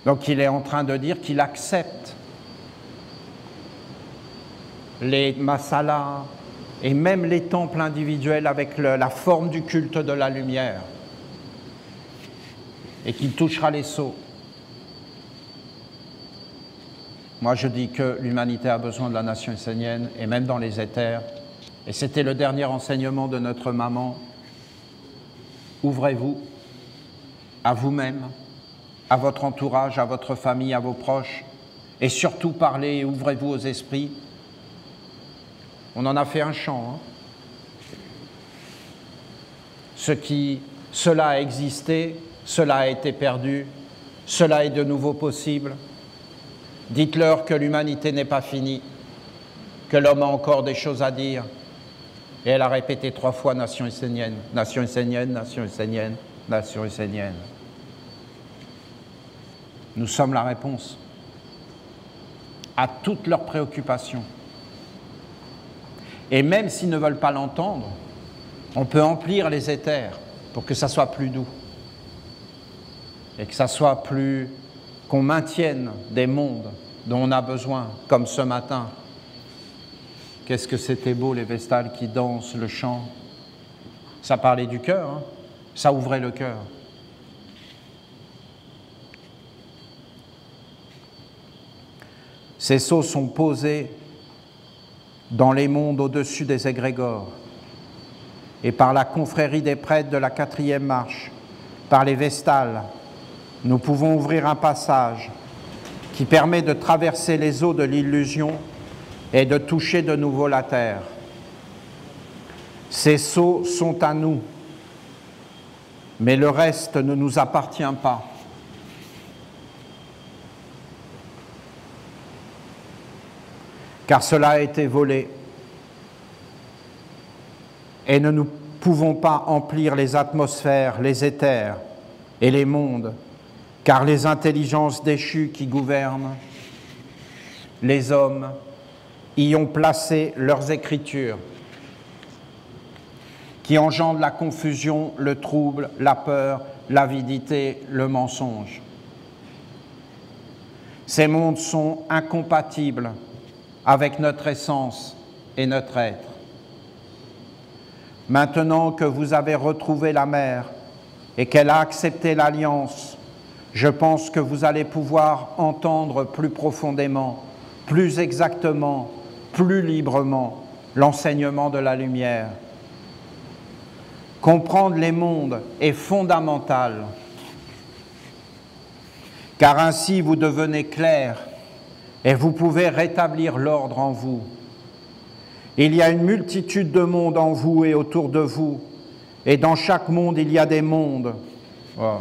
Donc, il est en train de dire qu'il accepte les masalas et même les temples individuels avec la forme du culte de la lumière et qu'il touchera les sceaux. Moi, je dis que l'humanité a besoin de la nation essénienne et même dans les éthers. Et c'était le dernier enseignement de notre maman. Ouvrez-vous à vous-même, à votre entourage, à votre famille, à vos proches et surtout parlez et ouvrez-vous aux esprits. On en a fait un chant. Hein. Cela a existé, cela a été perdu, cela est de nouveau possible. Dites-leur que l'humanité n'est pas finie, que l'homme a encore des choses à dire. Et elle a répété 3 fois nation essénienne, nation essénienne, nation essénienne, nation essénienne. Nous sommes la réponse à toutes leurs préoccupations. Et même s'ils ne veulent pas l'entendre, on peut emplir les éthers pour que ça soit plus doux. Et que ça soit plus... qu'on maintienne des mondes dont on a besoin, comme ce matin. qu'est-ce que c'était beau les vestales qui dansent, le chant. Ça parlait du cœur, hein, ça ouvrait le cœur. Ces sceaux sont posés dans les mondes au-dessus des égrégores, et par la confrérie des prêtres de la 4e marche, par les vestales, nous pouvons ouvrir un passage qui permet de traverser les eaux de l'illusion et de toucher de nouveau la terre. Ces sceaux sont à nous, mais le reste ne nous appartient pas. Car cela a été volé et nous ne pouvons pas emplir les atmosphères, les éthers et les mondes, car les intelligences déchues qui gouvernent les hommes y ont placé leurs écritures, qui engendrent la confusion, le trouble, la peur, l'avidité, le mensonge. Ces mondes sont incompatibles avec notre essence et notre être. Maintenant que vous avez retrouvé la mère et qu'elle a accepté l'alliance, je pense que vous allez pouvoir entendre plus profondément, plus exactement, plus librement l'enseignement de la lumière. Comprendre les mondes est fondamental, car ainsi vous devenez clair et vous pouvez rétablir l'ordre en vous. Il y a une multitude de mondes en vous et autour de vous, et dans chaque monde, il y a des mondes. Oh.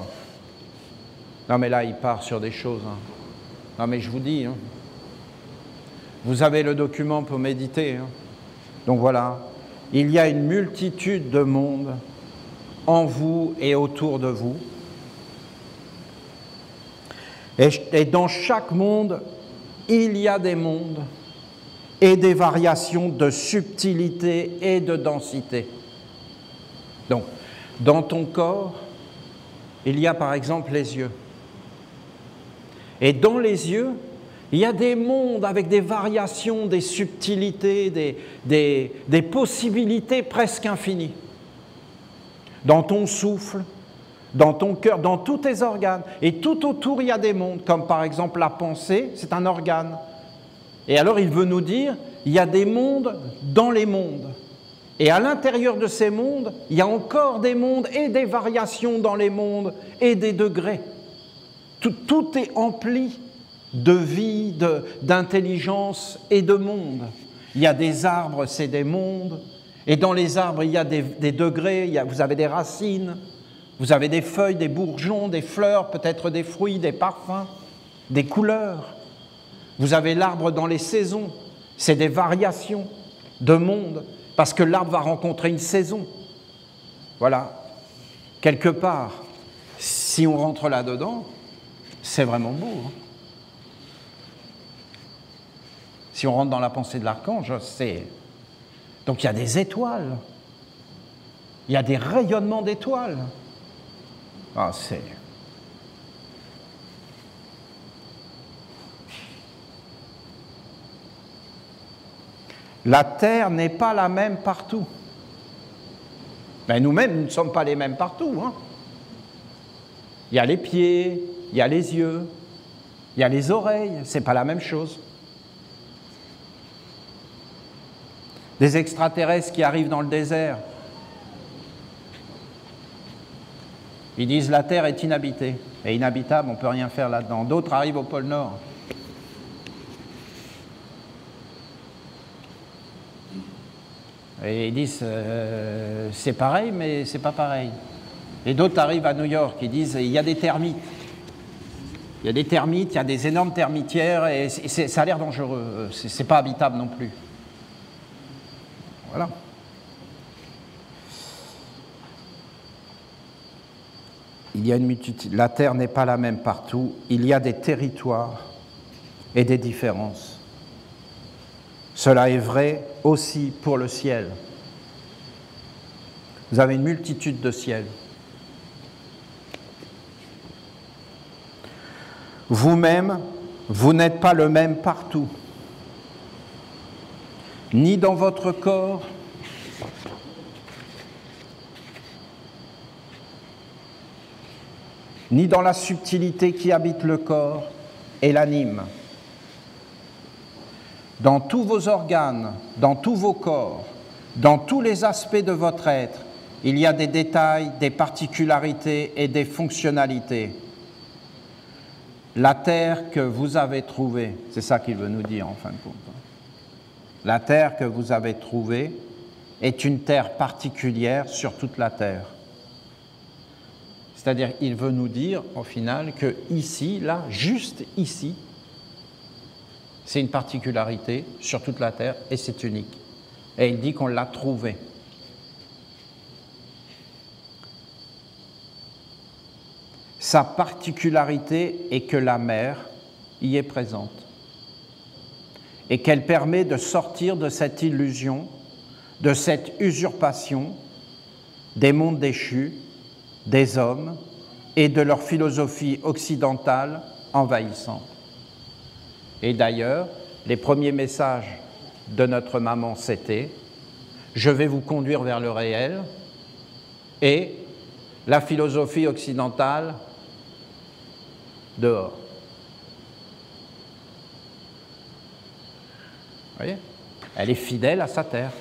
Non mais là, il part sur des choses. Hein. Non mais je vous dis, hein. Vous avez le document pour méditer. Hein. Donc voilà, il y a une multitude de mondes en vous et autour de vous. Et dans chaque monde, il y a des mondes et des variations de subtilité et de densité. Donc, dans ton corps, il y a par exemple les yeux. Et dans les yeux, il y a des mondes avec des variations, des subtilités, des possibilités presque infinies. Dans ton souffle, dans ton cœur, dans tous tes organes. Et tout autour, il y a des mondes, comme par exemple la pensée, c'est un organe. Et alors, il veut nous dire, il y a des mondes dans les mondes. Et à l'intérieur de ces mondes, il y a encore des mondes et des variations dans les mondes et des degrés. Tout est empli de vie, d'intelligence et de monde. Il y a des arbres, c'est des mondes. Et dans les arbres, il y a des degrés, vous avez des racines, vous avez des feuilles, des bourgeons, des fleurs, peut-être des fruits, des parfums, des couleurs. Vous avez l'arbre dans les saisons, c'est des variations de monde, parce que l'arbre va rencontrer une saison. Voilà. Quelque part, si on rentre là-dedans, c'est vraiment beau. Hein. Si on rentre dans la pensée de l'archange, c'est... Donc il y a des étoiles, il y a des rayonnements d'étoiles. Ah, c'est... La Terre n'est pas la même partout. Ben nous-mêmes, nous ne sommes pas les mêmes partout. Hein. Il y a les pieds, il y a les yeux, il y a les oreilles, c'est pas la même chose. Des extraterrestres qui arrivent dans le désert, ils disent la Terre est inhabitée, et inhabitable, on ne peut rien faire là-dedans. D'autres arrivent au pôle Nord. Et ils disent c'est pareil, mais c'est pas pareil. Et d'autres arrivent à New York, ils disent il y a des termites. Il y a des termites, il y a des énormes termitières, et ça a l'air dangereux, c'est pas habitable non plus. Voilà. Il y a une multitude. La Terre n'est pas la même partout. Il y a des territoires et des différences. Cela est vrai aussi pour le ciel. Vous avez une multitude de ciels. Vous-même, vous n'êtes pas le même partout. ni dans votre corps, ni dans la subtilité qui habite le corps et l'anime. Dans tous vos organes, dans tous vos corps, dans tous les aspects de votre être, il y a des détails, des particularités et des fonctionnalités. La terre que vous avez trouvée, c'est ça qu'il veut nous dire en fin de compte. La terre que vous avez trouvée est une terre particulière sur toute la terre. C'est-à-dire, il veut nous dire, au final, que ici, là, juste ici, c'est une particularité sur toute la terre et c'est unique. Et il dit qu'on l'a trouvée. Sa particularité est que la mer y est présente et qu'elle permet de sortir de cette illusion, de cette usurpation des mondes déchus, des hommes et de leur philosophie occidentale envahissante. Et d'ailleurs, les premiers messages de notre maman, c'était « Je vais vous conduire vers le réel » et la philosophie occidentale dehors. Vous voyez ? Elle est fidèle à sa terre.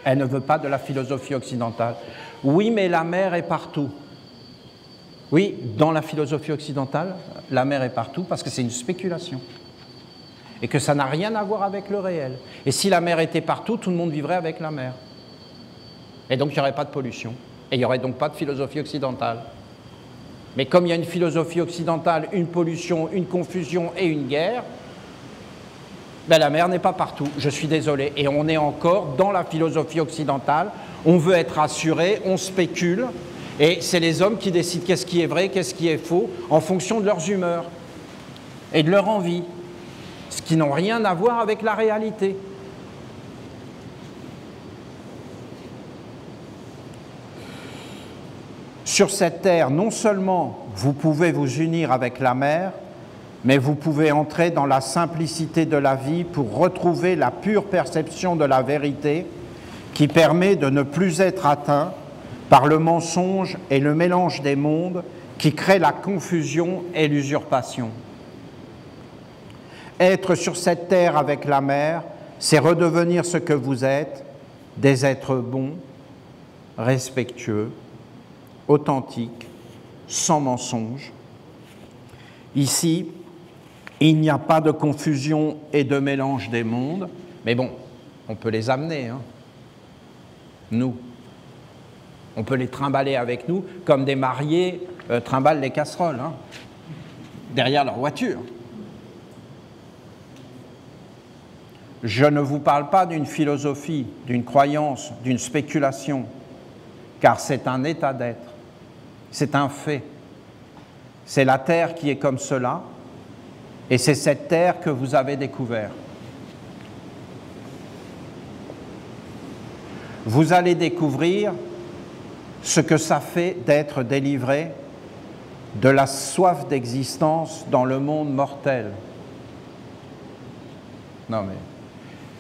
Elle ne veut pas de la philosophie occidentale. Oui, mais la mer est partout. Oui, dans la philosophie occidentale, la mer est partout parce que c'est une spéculation. Et que ça n'a rien à voir avec le réel. Et si la mer était partout, tout le monde vivrait avec la mer. Et donc il n'y aurait pas de pollution. Et il n'y aurait donc pas de philosophie occidentale. Mais comme il y a une philosophie occidentale, une pollution, une confusion et une guerre, ben la mer n'est pas partout, je suis désolé. Et on est encore dans la philosophie occidentale, on veut être assuré, on spécule, et c'est les hommes qui décident qu'est-ce qui est vrai, qu'est-ce qui est faux, en fonction de leurs humeurs et de leur envie, ce qui n'ont rien à voir avec la réalité. Sur cette terre, non seulement vous pouvez vous unir avec la mer, mais vous pouvez entrer dans la simplicité de la vie pour retrouver la pure perception de la vérité qui permet de ne plus être atteint par le mensonge et le mélange des mondes qui créent la confusion et l'usurpation. Être sur cette terre avec la mer, c'est redevenir ce que vous êtes, des êtres bons, respectueux, authentiques, sans mensonge. Ici, il n'y a pas de confusion et de mélange des mondes, mais bon, on peut les amener, hein. Nous. On peut les trimballer avec nous, comme des mariés trimballent les casseroles, hein, derrière leur voiture. Je ne vous parle pas d'une philosophie, d'une croyance, d'une spéculation, car c'est un état d'être, c'est un fait. C'est la terre qui est comme cela, et c'est cette terre que vous avez découverte. Vous allez découvrir ce que ça fait d'être délivré de la soif d'existence dans le monde mortel. Non mais,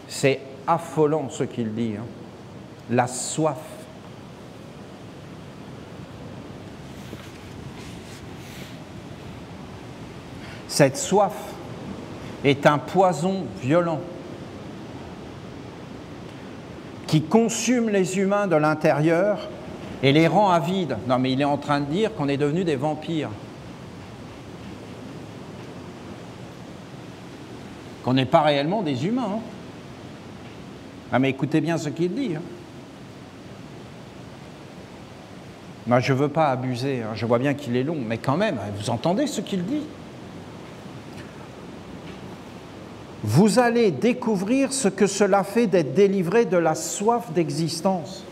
c'est affolant ce qu'il dit, hein. La soif. Cette soif est un poison violent qui consume les humains de l'intérieur et les rend avides. Non, mais il est en train de dire qu'on est devenus des vampires. Qu'on n'est pas réellement des humains. Hein. Ah, mais écoutez bien ce qu'il dit. Hein. Moi, je ne veux pas abuser, hein. Je vois bien qu'il est long, mais quand même, vous entendez ce qu'il dit ? Vous allez découvrir ce que cela fait d'être délivré de la soif d'existence.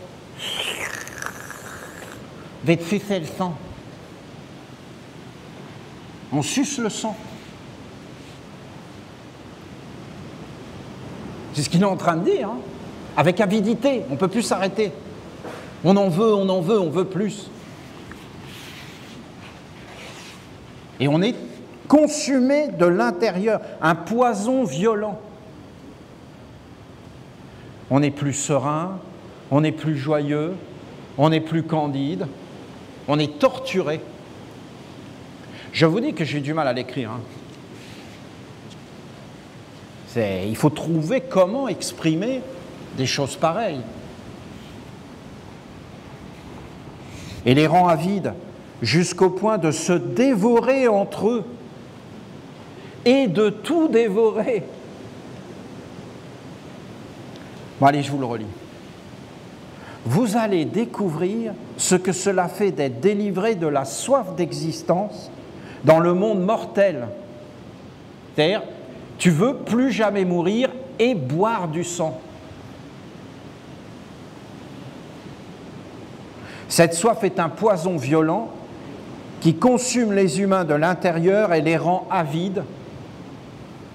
D'être sucer le sang. On suce le sang. C'est ce qu'il est en train de dire, hein. Avec avidité, on ne peut plus s'arrêter. On en veut, on en veut, on veut plus. Et on est consumé de l'intérieur, un poison violent. on est plus serein, on est plus joyeux, on est plus candide, on est torturé. Je vous dis que j'ai du mal à l'écrire. Il faut trouver comment exprimer des choses pareilles. Et les rend avides jusqu'au point de se dévorer entre eux et de tout dévorer. Bon, allez, je vous le relis. Vous allez découvrir ce que cela fait d'être délivré de la soif d'existence dans le monde mortel. C'est-à-dire, tu veux plus jamais mourir et boire du sang. Cette soif est un poison violent qui consume les humains de l'intérieur et les rend avides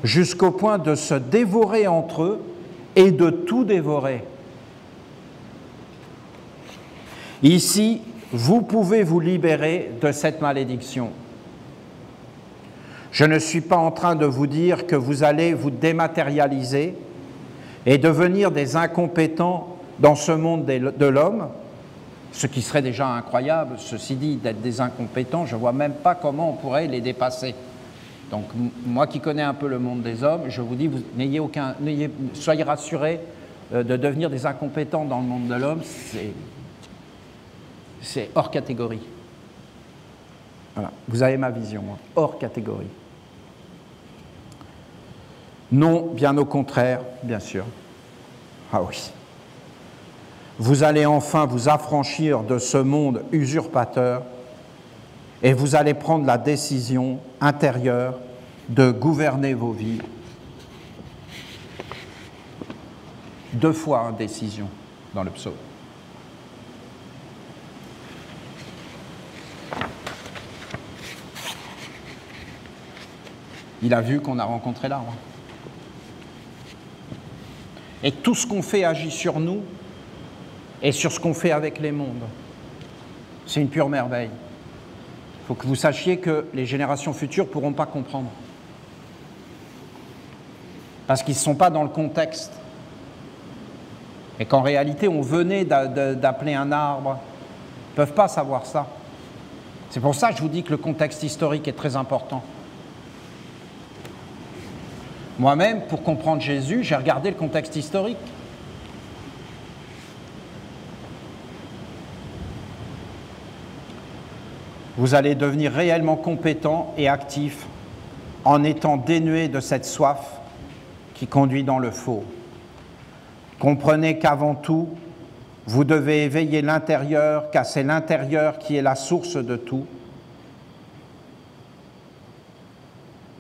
jusqu'au point de se dévorer entre eux et de tout dévorer. Ici, vous pouvez vous libérer de cette malédiction. Je ne suis pas en train de vous dire que vous allez vous dématérialiser et devenir des incompétents dans ce monde de l'homme, ce qui serait déjà incroyable, ceci dit, d'être des incompétents, je ne vois même pas comment on pourrait les dépasser. Donc moi qui connais un peu le monde des hommes, je vous dis, soyez rassurés, de devenir des incompétents dans le monde de l'homme, c'est hors catégorie. Voilà, vous avez ma vision, hors catégorie. Non, bien au contraire, bien sûr. Ah oui. Vous allez enfin vous affranchir de ce monde usurpateur et vous allez prendre la décision intérieure de gouverner vos vies. 2 fois indécision dans le psaume. Il a vu qu'on a rencontré l'arbre. Et tout ce qu'on fait agit sur nous et sur ce qu'on fait avec les mondes. C'est une pure merveille. Il faut que vous sachiez que les générations futures ne pourront pas comprendre. Parce qu'ils ne sont pas dans le contexte. Et qu'en réalité, on venait d'appeler un arbre. Ils ne peuvent pas savoir ça. C'est pour ça que je vous dis que le contexte historique est très important. Moi-même, pour comprendre Jésus, j'ai regardé le contexte historique. Vous allez devenir réellement compétent et actif en étant dénué de cette soif qui conduit dans le faux. Comprenez qu'avant tout, vous devez éveiller l'intérieur, car c'est l'intérieur qui est la source de tout.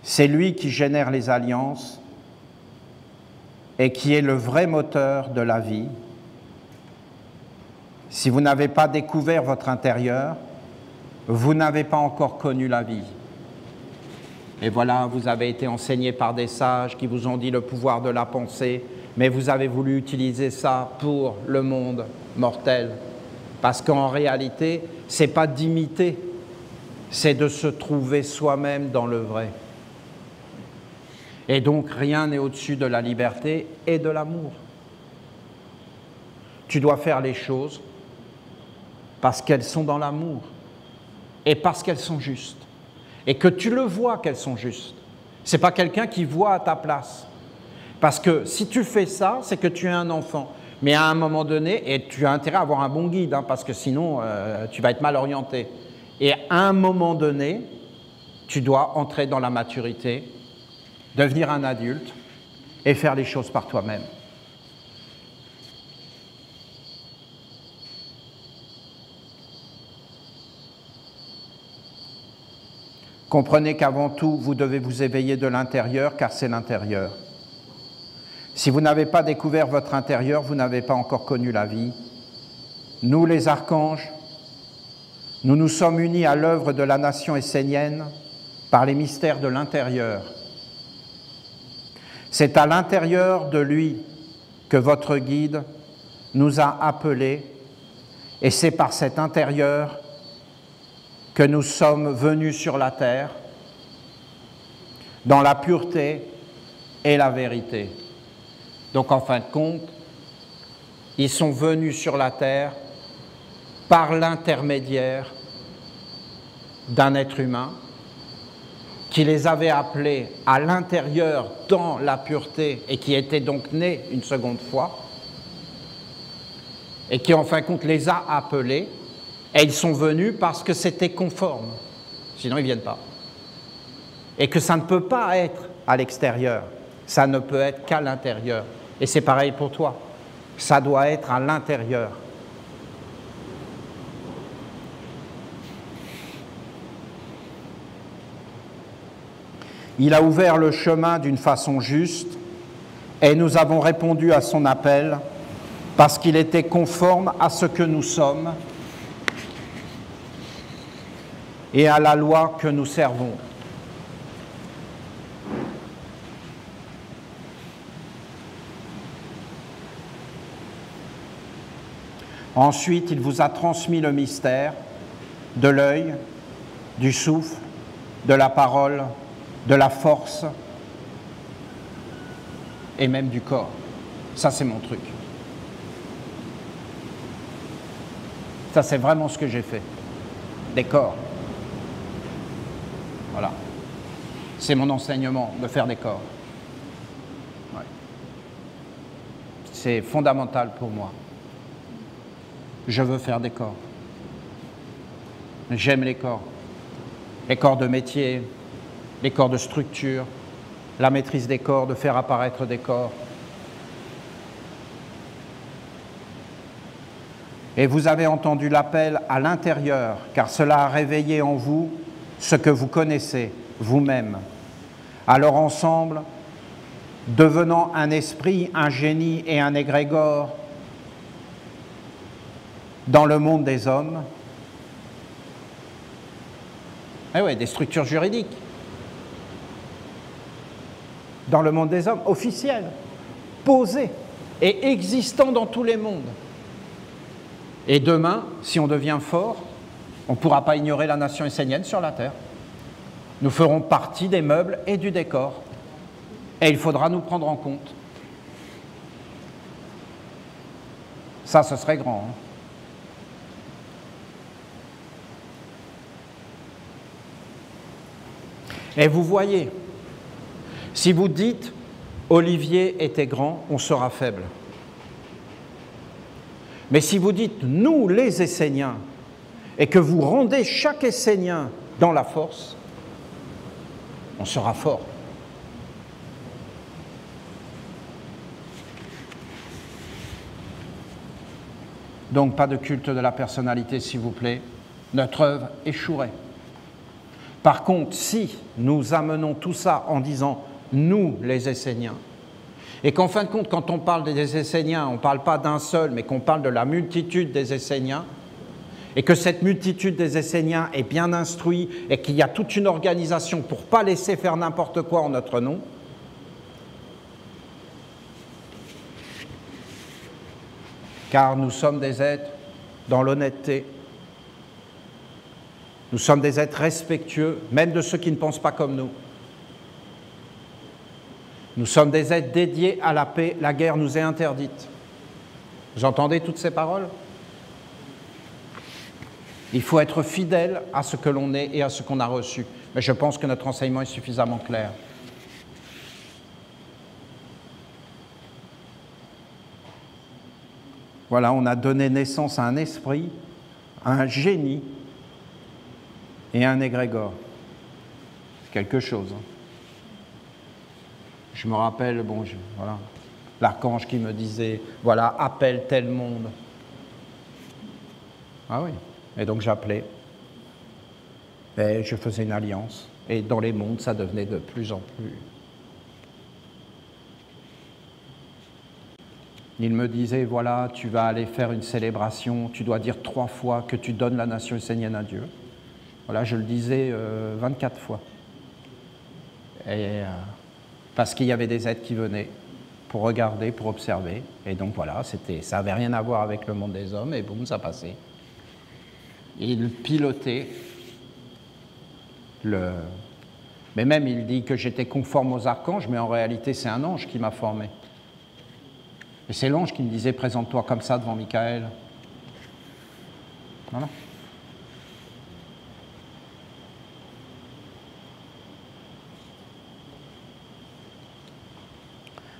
C'est lui qui génère les alliances et qui est le vrai moteur de la vie. Si vous n'avez pas découvert votre intérieur, vous n'avez pas encore connu la vie. Et voilà, vous avez été enseigné par des sages qui vous ont dit le pouvoir de la pensée, mais vous avez voulu utiliser ça pour le monde mortel. Parce qu'en réalité, ce n'est pas d'imiter, c'est de se trouver soi-même dans le vrai. Et donc, rien n'est au-dessus de la liberté et de l'amour. Tu dois faire les choses parce qu'elles sont dans l'amour et parce qu'elles sont justes. Et que tu le vois qu'elles sont justes. Ce n'est pas quelqu'un qui voit à ta place. Parce que si tu fais ça, c'est que tu es un enfant. Mais à un moment donné, et tu as intérêt à avoir un bon guide, parce que sinon, tu vas être mal orienté. Et à un moment donné, tu dois entrer dans la maturité, devenir un adulte et faire les choses par toi-même. Comprenez qu'avant tout, vous devez vous éveiller de l'intérieur, car c'est l'intérieur. Si vous n'avez pas découvert votre intérieur, vous n'avez pas encore connu la vie. Nous, les archanges, nous nous sommes unis à l'œuvre de la nation essénienne par les mystères de l'intérieur. C'est à l'intérieur de lui que votre guide nous a appelés, et c'est par cet intérieur que nous sommes venus sur la terre, dans la pureté et la vérité. Donc en fin de compte, Ils sont venus sur la terre par l'intermédiaire d'un être humain qui les avait appelés à l'intérieur dans la pureté et qui était donc né une seconde fois et qui en fin de compte les a appelés et ils sont venus parce que c'était conforme, sinon ils ne viennent pas. Et que ça ne peut pas être à l'extérieur, ça ne peut être qu'à l'intérieur. Et c'est pareil pour toi, ça doit être à l'intérieur. Il a ouvert le chemin d'une façon juste et nous avons répondu à son appel parce qu'il était conforme à ce que nous sommes et à la loi que nous servons. Ensuite, il vous a transmis le mystère de l'œil, du souffle, de la parole, de la force et même du corps. Ça, c'est mon truc. Ça, c'est vraiment ce que j'ai fait. Des corps. Voilà. C'est mon enseignement, de faire des corps. Ouais. C'est fondamental pour moi. Je veux faire des corps. J'aime les corps. Les corps de métier, les corps de structure, la maîtrise des corps, de faire apparaître des corps. Et vous avez entendu l'appel à l'intérieur, car cela a réveillé en vous ce que vous connaissez vous-même. Alors ensemble, devenant un esprit, un génie et un égrégore dans le monde des hommes, eh oui, des structures juridiques, dans le monde des hommes, officiels, posés et existants dans tous les mondes. Et demain, si on devient fort, on ne pourra pas ignorer la nation essénienne sur la terre. Nous ferons partie des meubles et du décor. Et il faudra nous prendre en compte. Ça, ce serait grand. Hein. Et vous voyez, si vous dites « Olivier était grand », on sera faible. Mais si vous dites « nous, les Esséniens », et que vous rendez chaque Essénien dans la force, on sera fort. Donc pas de culte de la personnalité, s'il vous plaît. Notre œuvre échouerait. Par contre, si nous amenons tout ça en disant « nous, les Esséniens », et qu'en fin de compte, quand on parle des Esséniens, on ne parle pas d'un seul, mais qu'on parle de la multitude des Esséniens, et que cette multitude des Esséniens est bien instruite, et qu'il y a toute une organisation pour ne pas laisser faire n'importe quoi en notre nom, car nous sommes des êtres dans l'honnêteté, nous sommes des êtres respectueux, même de ceux qui ne pensent pas comme nous. Nous sommes des êtres dédiés à la paix, la guerre nous est interdite. Vous entendez toutes ces paroles? Il faut être fidèle à ce que l'on est et à ce qu'on a reçu. Mais je pense que notre enseignement est suffisamment clair. Voilà, on a donné naissance à un esprit, à un génie et à un égrégore. C'est quelque chose. Je me rappelle, bon, voilà, l'archange qui me disait, voilà, appelle tel monde. Ah oui, et donc j'appelais, et je faisais une alliance, et dans les mondes, ça devenait de plus en plus. Il me disait, voilà, tu vas aller faire une célébration, tu dois dire 3 fois que tu donnes la nation essénienne à Dieu. Voilà, je le disais 24 fois. Et parce qu'il y avait des êtres qui venaient pour regarder, pour observer. Et donc voilà, ça n'avait rien à voir avec le monde des hommes, et boum, ça passait. Il pilotait le... Mais même, il dit que j'étais conforme aux archanges, mais en réalité, c'est un ange qui m'a formé. Et c'est l'ange qui me disait, présente-toi comme ça devant Michael. Voilà.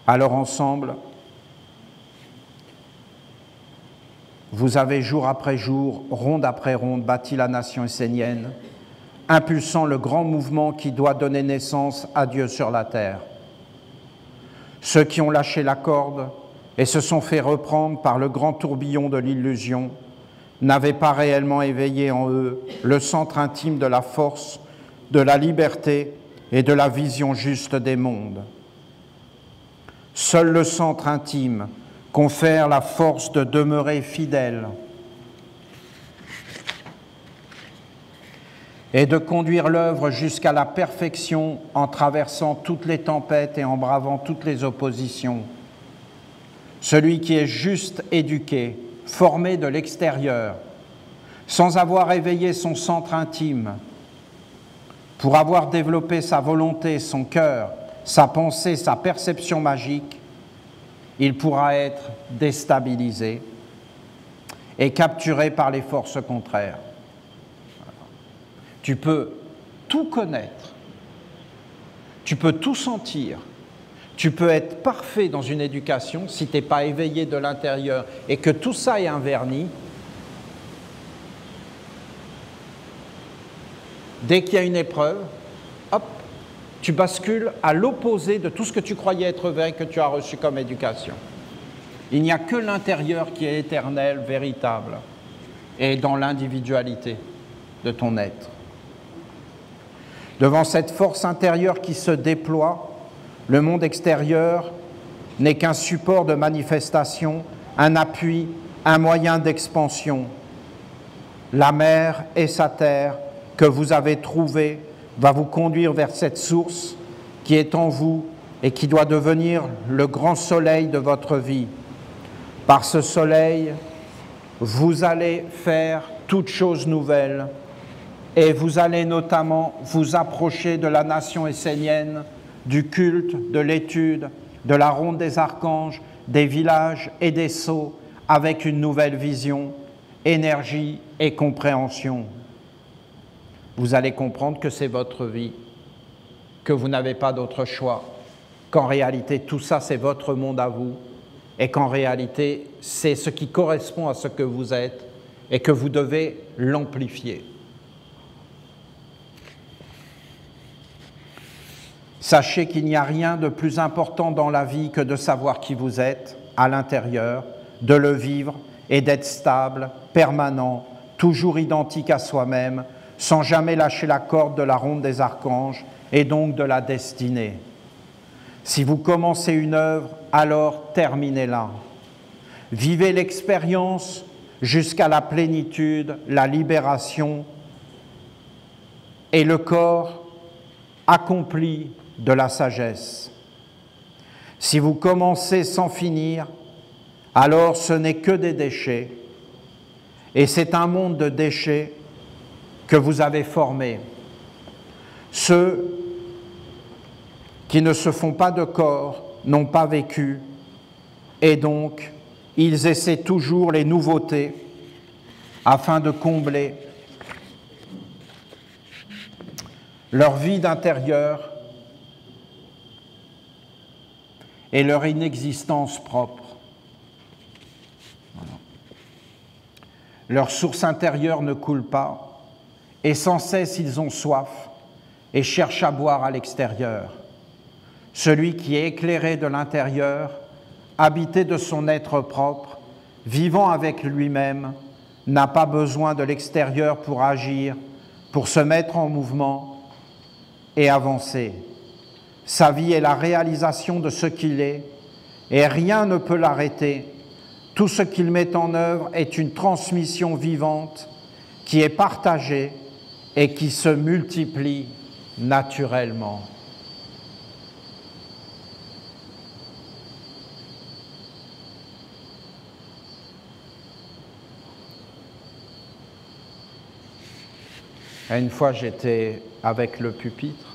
Alors ensemble, vous avez jour après jour, ronde après ronde, bâti la nation essénienne, impulsant le grand mouvement qui doit donner naissance à Dieu sur la terre. Ceux qui ont lâché la corde et se sont fait reprendre par le grand tourbillon de l'illusion n'avaient pas réellement éveillé en eux le centre intime de la force, de la liberté et de la vision juste des mondes. Seul le centre intime confère la force de demeurer fidèle et de conduire l'œuvre jusqu'à la perfection en traversant toutes les tempêtes et en bravant toutes les oppositions. Celui qui est juste éduqué, formé de l'extérieur, sans avoir éveillé son centre intime, pour avoir développé sa volonté, son cœur, sa pensée, sa perception magique, il pourra être déstabilisé et capturé par les forces contraires. Tu peux tout connaître, tu peux tout sentir, tu peux être parfait dans une éducation si tu n'es pas éveillé de l'intérieur et que tout ça est un vernis. Dès qu'il y a une épreuve, hop, tu bascules à l'opposé de tout ce que tu croyais être vrai, que tu as reçu comme éducation. Il n'y a que l'intérieur qui est éternel, véritable, et dans l'individualité de ton être. Devant cette force intérieure qui se déploie, le monde extérieur n'est qu'un support de manifestation, un appui, un moyen d'expansion. La mer et sa terre que vous avez trouvée va vous conduire vers cette source qui est en vous et qui doit devenir le grand soleil de votre vie. Par ce soleil, vous allez faire toutes choses nouvelles et vous allez notamment vous approcher de la nation essénienne, du culte, de l'étude, de la ronde des archanges, des villages et des sceaux avec une nouvelle vision, énergie et compréhension. Vous allez comprendre que c'est votre vie, que vous n'avez pas d'autre choix, qu'en réalité tout ça c'est votre monde à vous et qu'en réalité c'est ce qui correspond à ce que vous êtes et que vous devez l'amplifier. Sachez qu'il n'y a rien de plus important dans la vie que de savoir qui vous êtes à l'intérieur, de le vivre et d'être stable, permanent, toujours identique à soi-même, sans jamais lâcher la corde de la ronde des archanges et donc de la destinée. Si vous commencez une œuvre, alors terminez-la. Vivez l'expérience jusqu'à la plénitude, la libération et le corps accompli de la sagesse. Si vous commencez sans finir, alors ce n'est que des déchets, et c'est un monde de déchets que vous avez formé. Ceux qui ne se font pas de corps n'ont pas vécu, et donc ils essaient toujours les nouveautés afin de combler leur vide intérieur et leur inexistence propre. Voilà. Leur source intérieure ne coule pas, et sans cesse ils ont soif et cherchent à boire à l'extérieur. Celui qui est éclairé de l'intérieur, habité de son être propre, vivant avec lui-même, n'a pas besoin de l'extérieur pour agir, pour se mettre en mouvement et avancer. Sa vie est la réalisation de ce qu'il est, et rien ne peut l'arrêter. Tout ce qu'il met en œuvre est une transmission vivante qui est partagée et qui se multiplie naturellement. Une fois, j'étais avec le pupitre,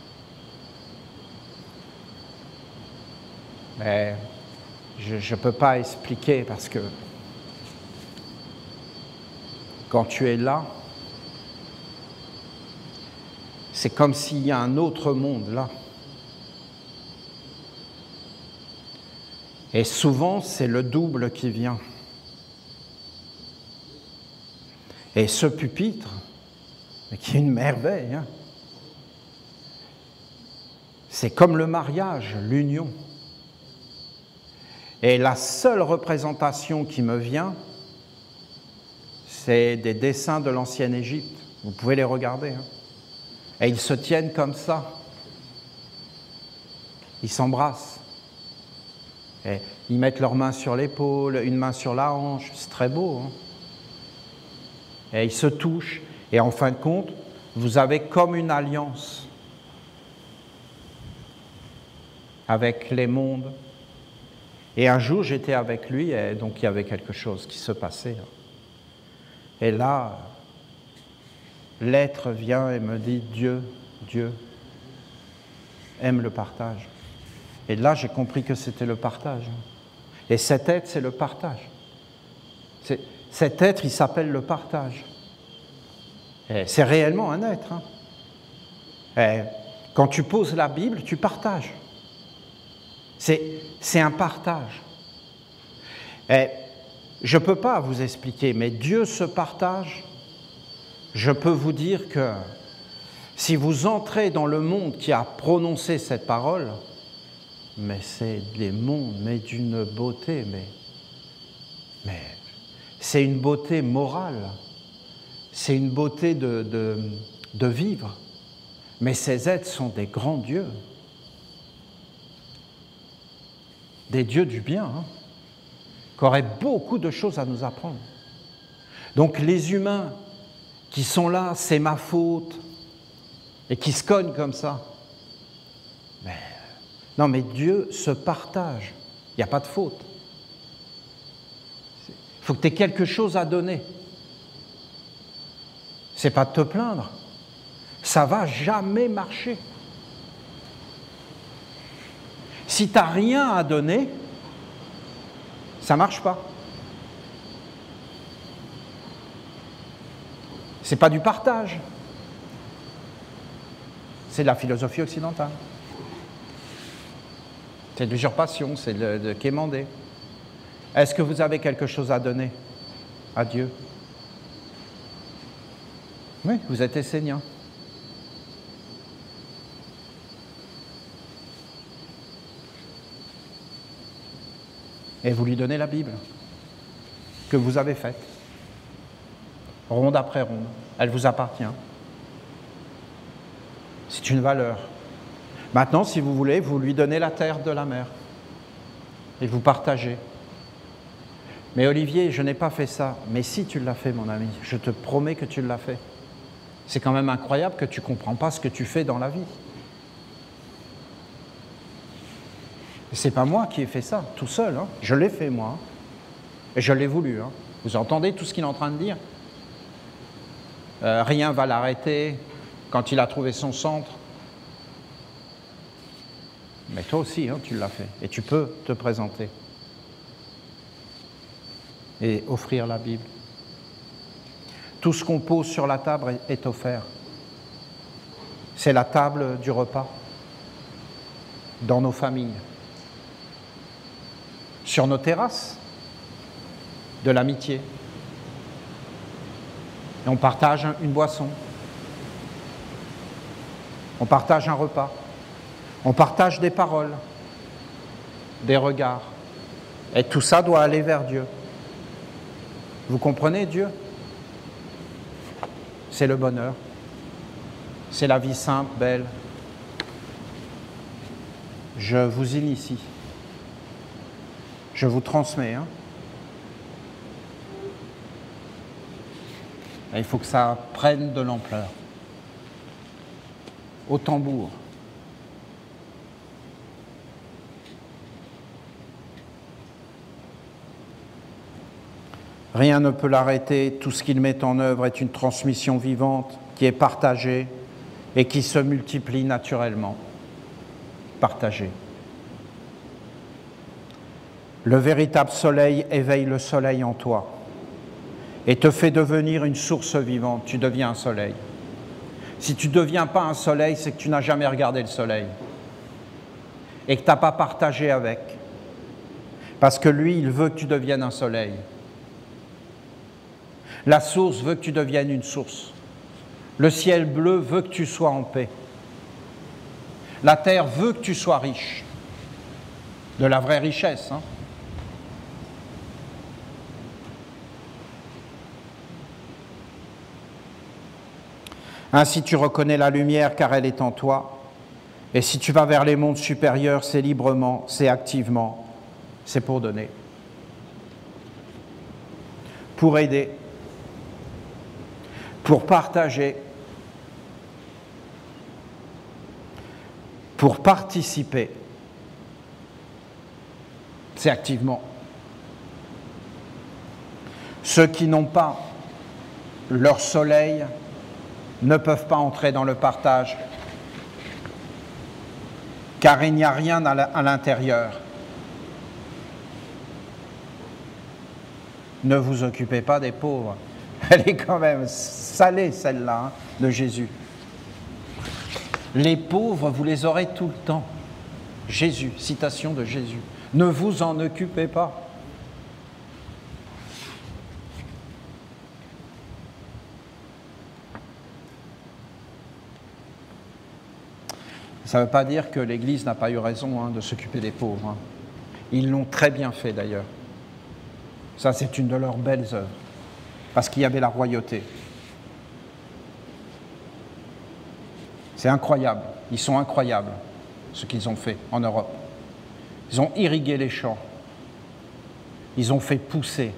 mais Je ne peux pas expliquer parce que quand tu es là, c'est comme s'il y a un autre monde là. Et souvent, c'est le double qui vient. Et ce pupitre, qui est une merveille, hein, c'est comme le mariage, l'union. Et la seule représentation qui me vient, c'est des dessins de l'ancienne Égypte. Vous pouvez les regarder. Hein. Et ils se tiennent comme ça. Ils s'embrassent. Et ils mettent leurs mains sur l'épaule, une main sur la hanche. C'est très beau. Hein. Et ils se touchent. Et en fin de compte, vous avez comme une alliance avec les mondes. Et un jour, j'étais avec lui, et donc il y avait quelque chose qui se passait. Et là, l'être vient et me dit, Dieu aime le partage. Et là, j'ai compris que c'était le partage. Et cet être, c'est le partage. Cet être, il s'appelle le partage. Et c'est réellement un être. Hein. Et quand tu poses la Bible, tu partages. C'est un partage. Et je ne peux pas vous expliquer, mais Dieu se partage. Je peux vous dire que si vous entrez dans le monde qui a prononcé cette parole, mais c'est des mondes, mais d'une beauté, mais c'est une beauté morale, c'est une beauté de vivre. Mais ces êtres sont des grands dieux. Des dieux du bien, hein, qui auraient beaucoup de choses à nous apprendre. Donc les humains qui sont là, c'est ma faute, et qui se cognent comme ça. Non, mais Dieu se partage. Il n'y a pas de faute. Il faut que tu aies quelque chose à donner. C'est pas de te plaindre. Ça ne va jamais marcher. Si tu n'as rien à donner, ça ne marche pas. Ce n'est pas du partage. C'est de la philosophie occidentale. C'est de l'usurpation, c'est de quémander. Est-ce que vous avez quelque chose à donner à Dieu? Oui, vous êtes Esséniens. Et vous lui donnez la Bible que vous avez faite, ronde après ronde. Elle vous appartient. C'est une valeur. Maintenant, si vous voulez, vous lui donnez la terre de la mer et vous partagez. Mais Olivier, je n'ai pas fait ça. Mais si tu l'as fait, mon ami, je te promets que tu l'as fait. C'est quand même incroyable que tu ne comprends pas ce que tu fais dans la vie. C'est pas moi qui ai fait ça, tout seul. Hein. Je l'ai fait, moi. Et je l'ai voulu. Hein. Vous entendez tout ce qu'il est en train de dire? Rien va l'arrêter quand il a trouvé son centre. Mais toi aussi, hein, tu l'as fait. Et tu peux te présenter. Et offrir la Bible. Tout ce qu'on pose sur la table est offert. C'est la table du repas. Dans nos familles. Sur nos terrasses, de l'amitié. Et on partage une boisson. On partage un repas. On partage des paroles, des regards. Et tout ça doit aller vers Dieu. Vous comprenez Dieu? C'est le bonheur. C'est la vie simple, belle. Je vous initie. Je vous transmets. Hein. Et il faut que ça prenne de l'ampleur. Au tambour. Rien ne peut l'arrêter, tout ce qu'il met en œuvre est une transmission vivante qui est partagée et qui se multiplie naturellement. Partagée. Le véritable soleil éveille le soleil en toi et te fait devenir une source vivante. Tu deviens un soleil. Si tu ne deviens pas un soleil, c'est que tu n'as jamais regardé le soleil et que tu n'as pas partagé avec. Parce que lui, il veut que tu deviennes un soleil. La source veut que tu deviennes une source. Le ciel bleu veut que tu sois en paix. La terre veut que tu sois riche. De la vraie richesse, hein. Ainsi tu reconnais la lumière car elle est en toi. Et si tu vas vers les mondes supérieurs, c'est librement, c'est activement, c'est pour donner. Pour aider. Pour partager. Pour participer. C'est activement. Ceux qui n'ont pas leur soleil ne peuvent pas entrer dans le partage, car il n'y a rien à l'intérieur. Ne vous occupez pas des pauvres. Elle est quand même salée, celle-là, hein, de Jésus. Les pauvres, vous les aurez tout le temps. Jésus, citation de Jésus. Ne vous en occupez pas. Ça ne veut pas dire que l'Église n'a pas eu raison de s'occuper des pauvres. Hein. Ils l'ont très bien fait d'ailleurs. Ça, c'est une de leurs belles œuvres, parce qu'il y avait la royauté. C'est incroyable. Ils sont incroyables, ce qu'ils ont fait en Europe. Ils ont irrigué les champs. Ils ont fait pousser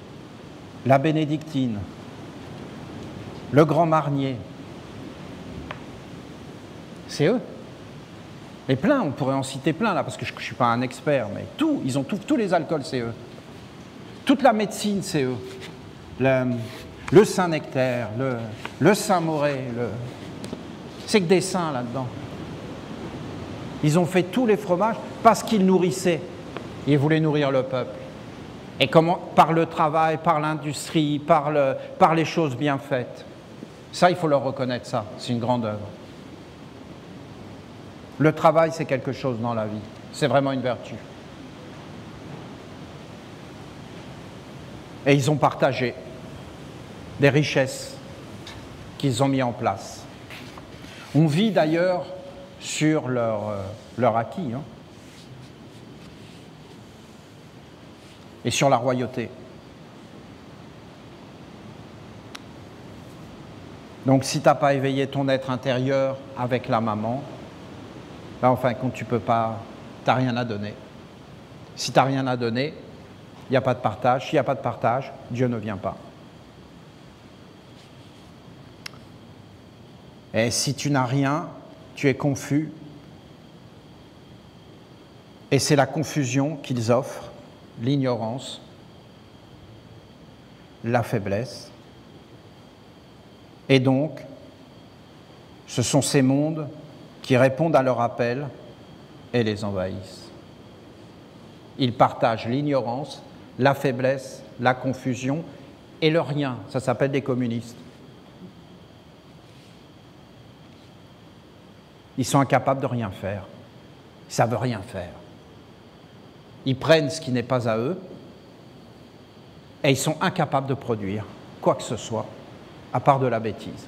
la bénédictine, le grand marnier. C'est eux. Et plein, on pourrait en citer plein là, parce que je ne suis pas un expert, mais tout, ils ont tous les alcools, c'est eux. Toute la médecine, c'est eux. Le Saint-Nectaire, le Saint-Moré, c'est que des saints là-dedans. Ils ont fait tous les fromages parce qu'ils nourrissaient. Ils voulaient nourrir le peuple. Et comment? Par le travail, par l'industrie, par les choses bien faites. Ça, il faut leur reconnaître ça. C'est une grande œuvre. Le travail, c'est quelque chose dans la vie. C'est vraiment une vertu. Et ils ont partagé des richesses qu'ils ont mis en place. On vit d'ailleurs sur leur acquis, hein, et sur la royauté. Donc si tu n'as pas éveillé ton être intérieur avec la maman, ben, en fin de compte, tu peux pas, tu n'as rien à donner. Si tu n'as rien à donner, il n'y a pas de partage. S'il n'y a pas de partage, Dieu ne vient pas. Et si tu n'as rien, tu es confus. Et c'est la confusion qu'ils offrent, l'ignorance, la faiblesse. Et donc, ce sont ces mondes qui répondent à leur appel et les envahissent. Ils partagent l'ignorance, la faiblesse, la confusion et le rien. Ça s'appelle des communistes. Ils sont incapables de rien faire. Ils ne savent rien faire. Ils prennent ce qui n'est pas à eux et ils sont incapables de produire quoi que ce soit, à part de la bêtise.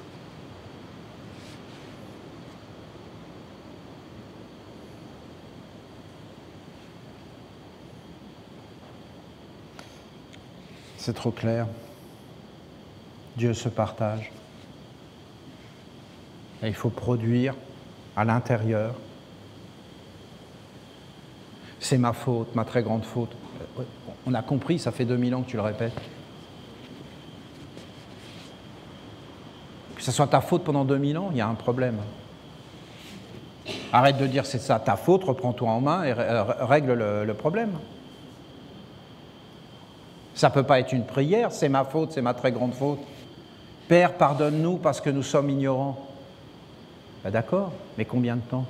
C'est trop clair. Dieu se partage. Et il faut produire à l'intérieur. C'est ma faute, ma très grande faute. On a compris, ça fait 2000 ans que tu le répètes. Que ce soit ta faute pendant 2000 ans, il y a un problème. Arrête de dire c'est ça ta faute, reprends-toi en main et règle le problème. Ça ne peut pas être une prière, c'est ma faute, c'est ma très grande faute. Père, pardonne-nous parce que nous sommes ignorants. Ben d'accord, mais combien de temps?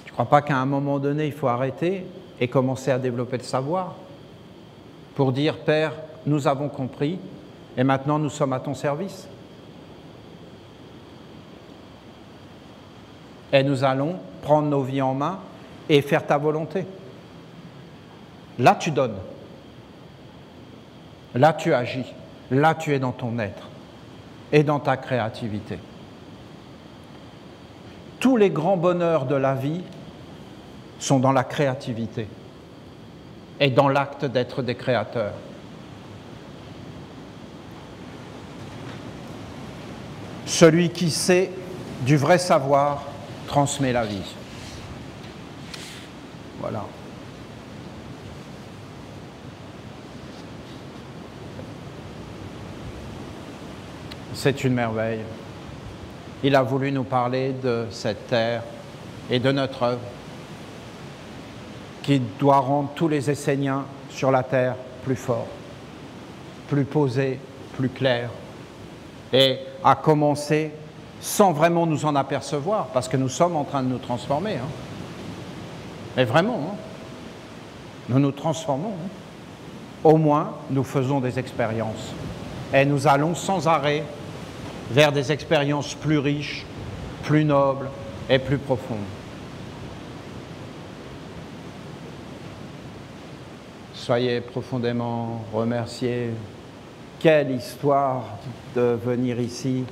Tu ne crois pas qu'à un moment donné, il faut arrêter et commencer à développer le savoir pour dire, Père, nous avons compris et maintenant nous sommes à ton service. Et nous allons prendre nos vies en main et faire ta volonté. Là, tu donnes. Là, tu agis. Là, tu es dans ton être et dans ta créativité. Tous les grands bonheurs de la vie sont dans la créativité et dans l'acte d'être des créateurs. Celui qui sait du vrai savoir transmet la vie. Voilà. C'est une merveille. Il a voulu nous parler de cette terre et de notre œuvre qui doit rendre tous les Esséniens sur la terre plus forts, plus posés, plus clairs, et à commencer sans vraiment nous en apercevoir, parce que nous sommes en train de nous transformer. Hein. Mais vraiment, hein. Nous nous transformons. Hein. Au moins, nous faisons des expériences. Et nous allons sans arrêt vers des expériences plus riches, plus nobles et plus profondes. Soyez profondément remerciés. Quelle histoire de venir ici.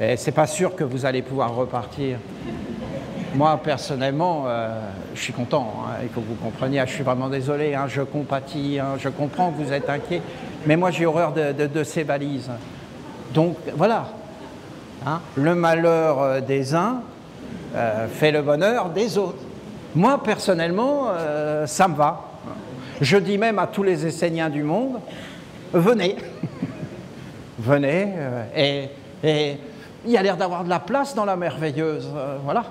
Et c'est pas sûr que vous allez pouvoir repartir. Moi, personnellement, je suis content, hein, il faut que vous compreniez, je suis vraiment désolé, hein, je compatis, hein, je comprends que vous êtes inquiets, mais moi j'ai horreur de ces valises. Donc voilà, hein, le malheur des uns fait le bonheur des autres. Moi, personnellement, ça me va. Je dis même à tous les Esséniens du monde, venez, venez, et il y a l'air d'avoir de la place dans la merveilleuse, voilà.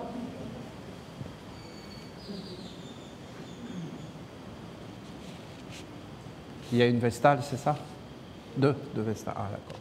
Il y a une Vestale, c'est ça? Deux Vestales, ah d'accord.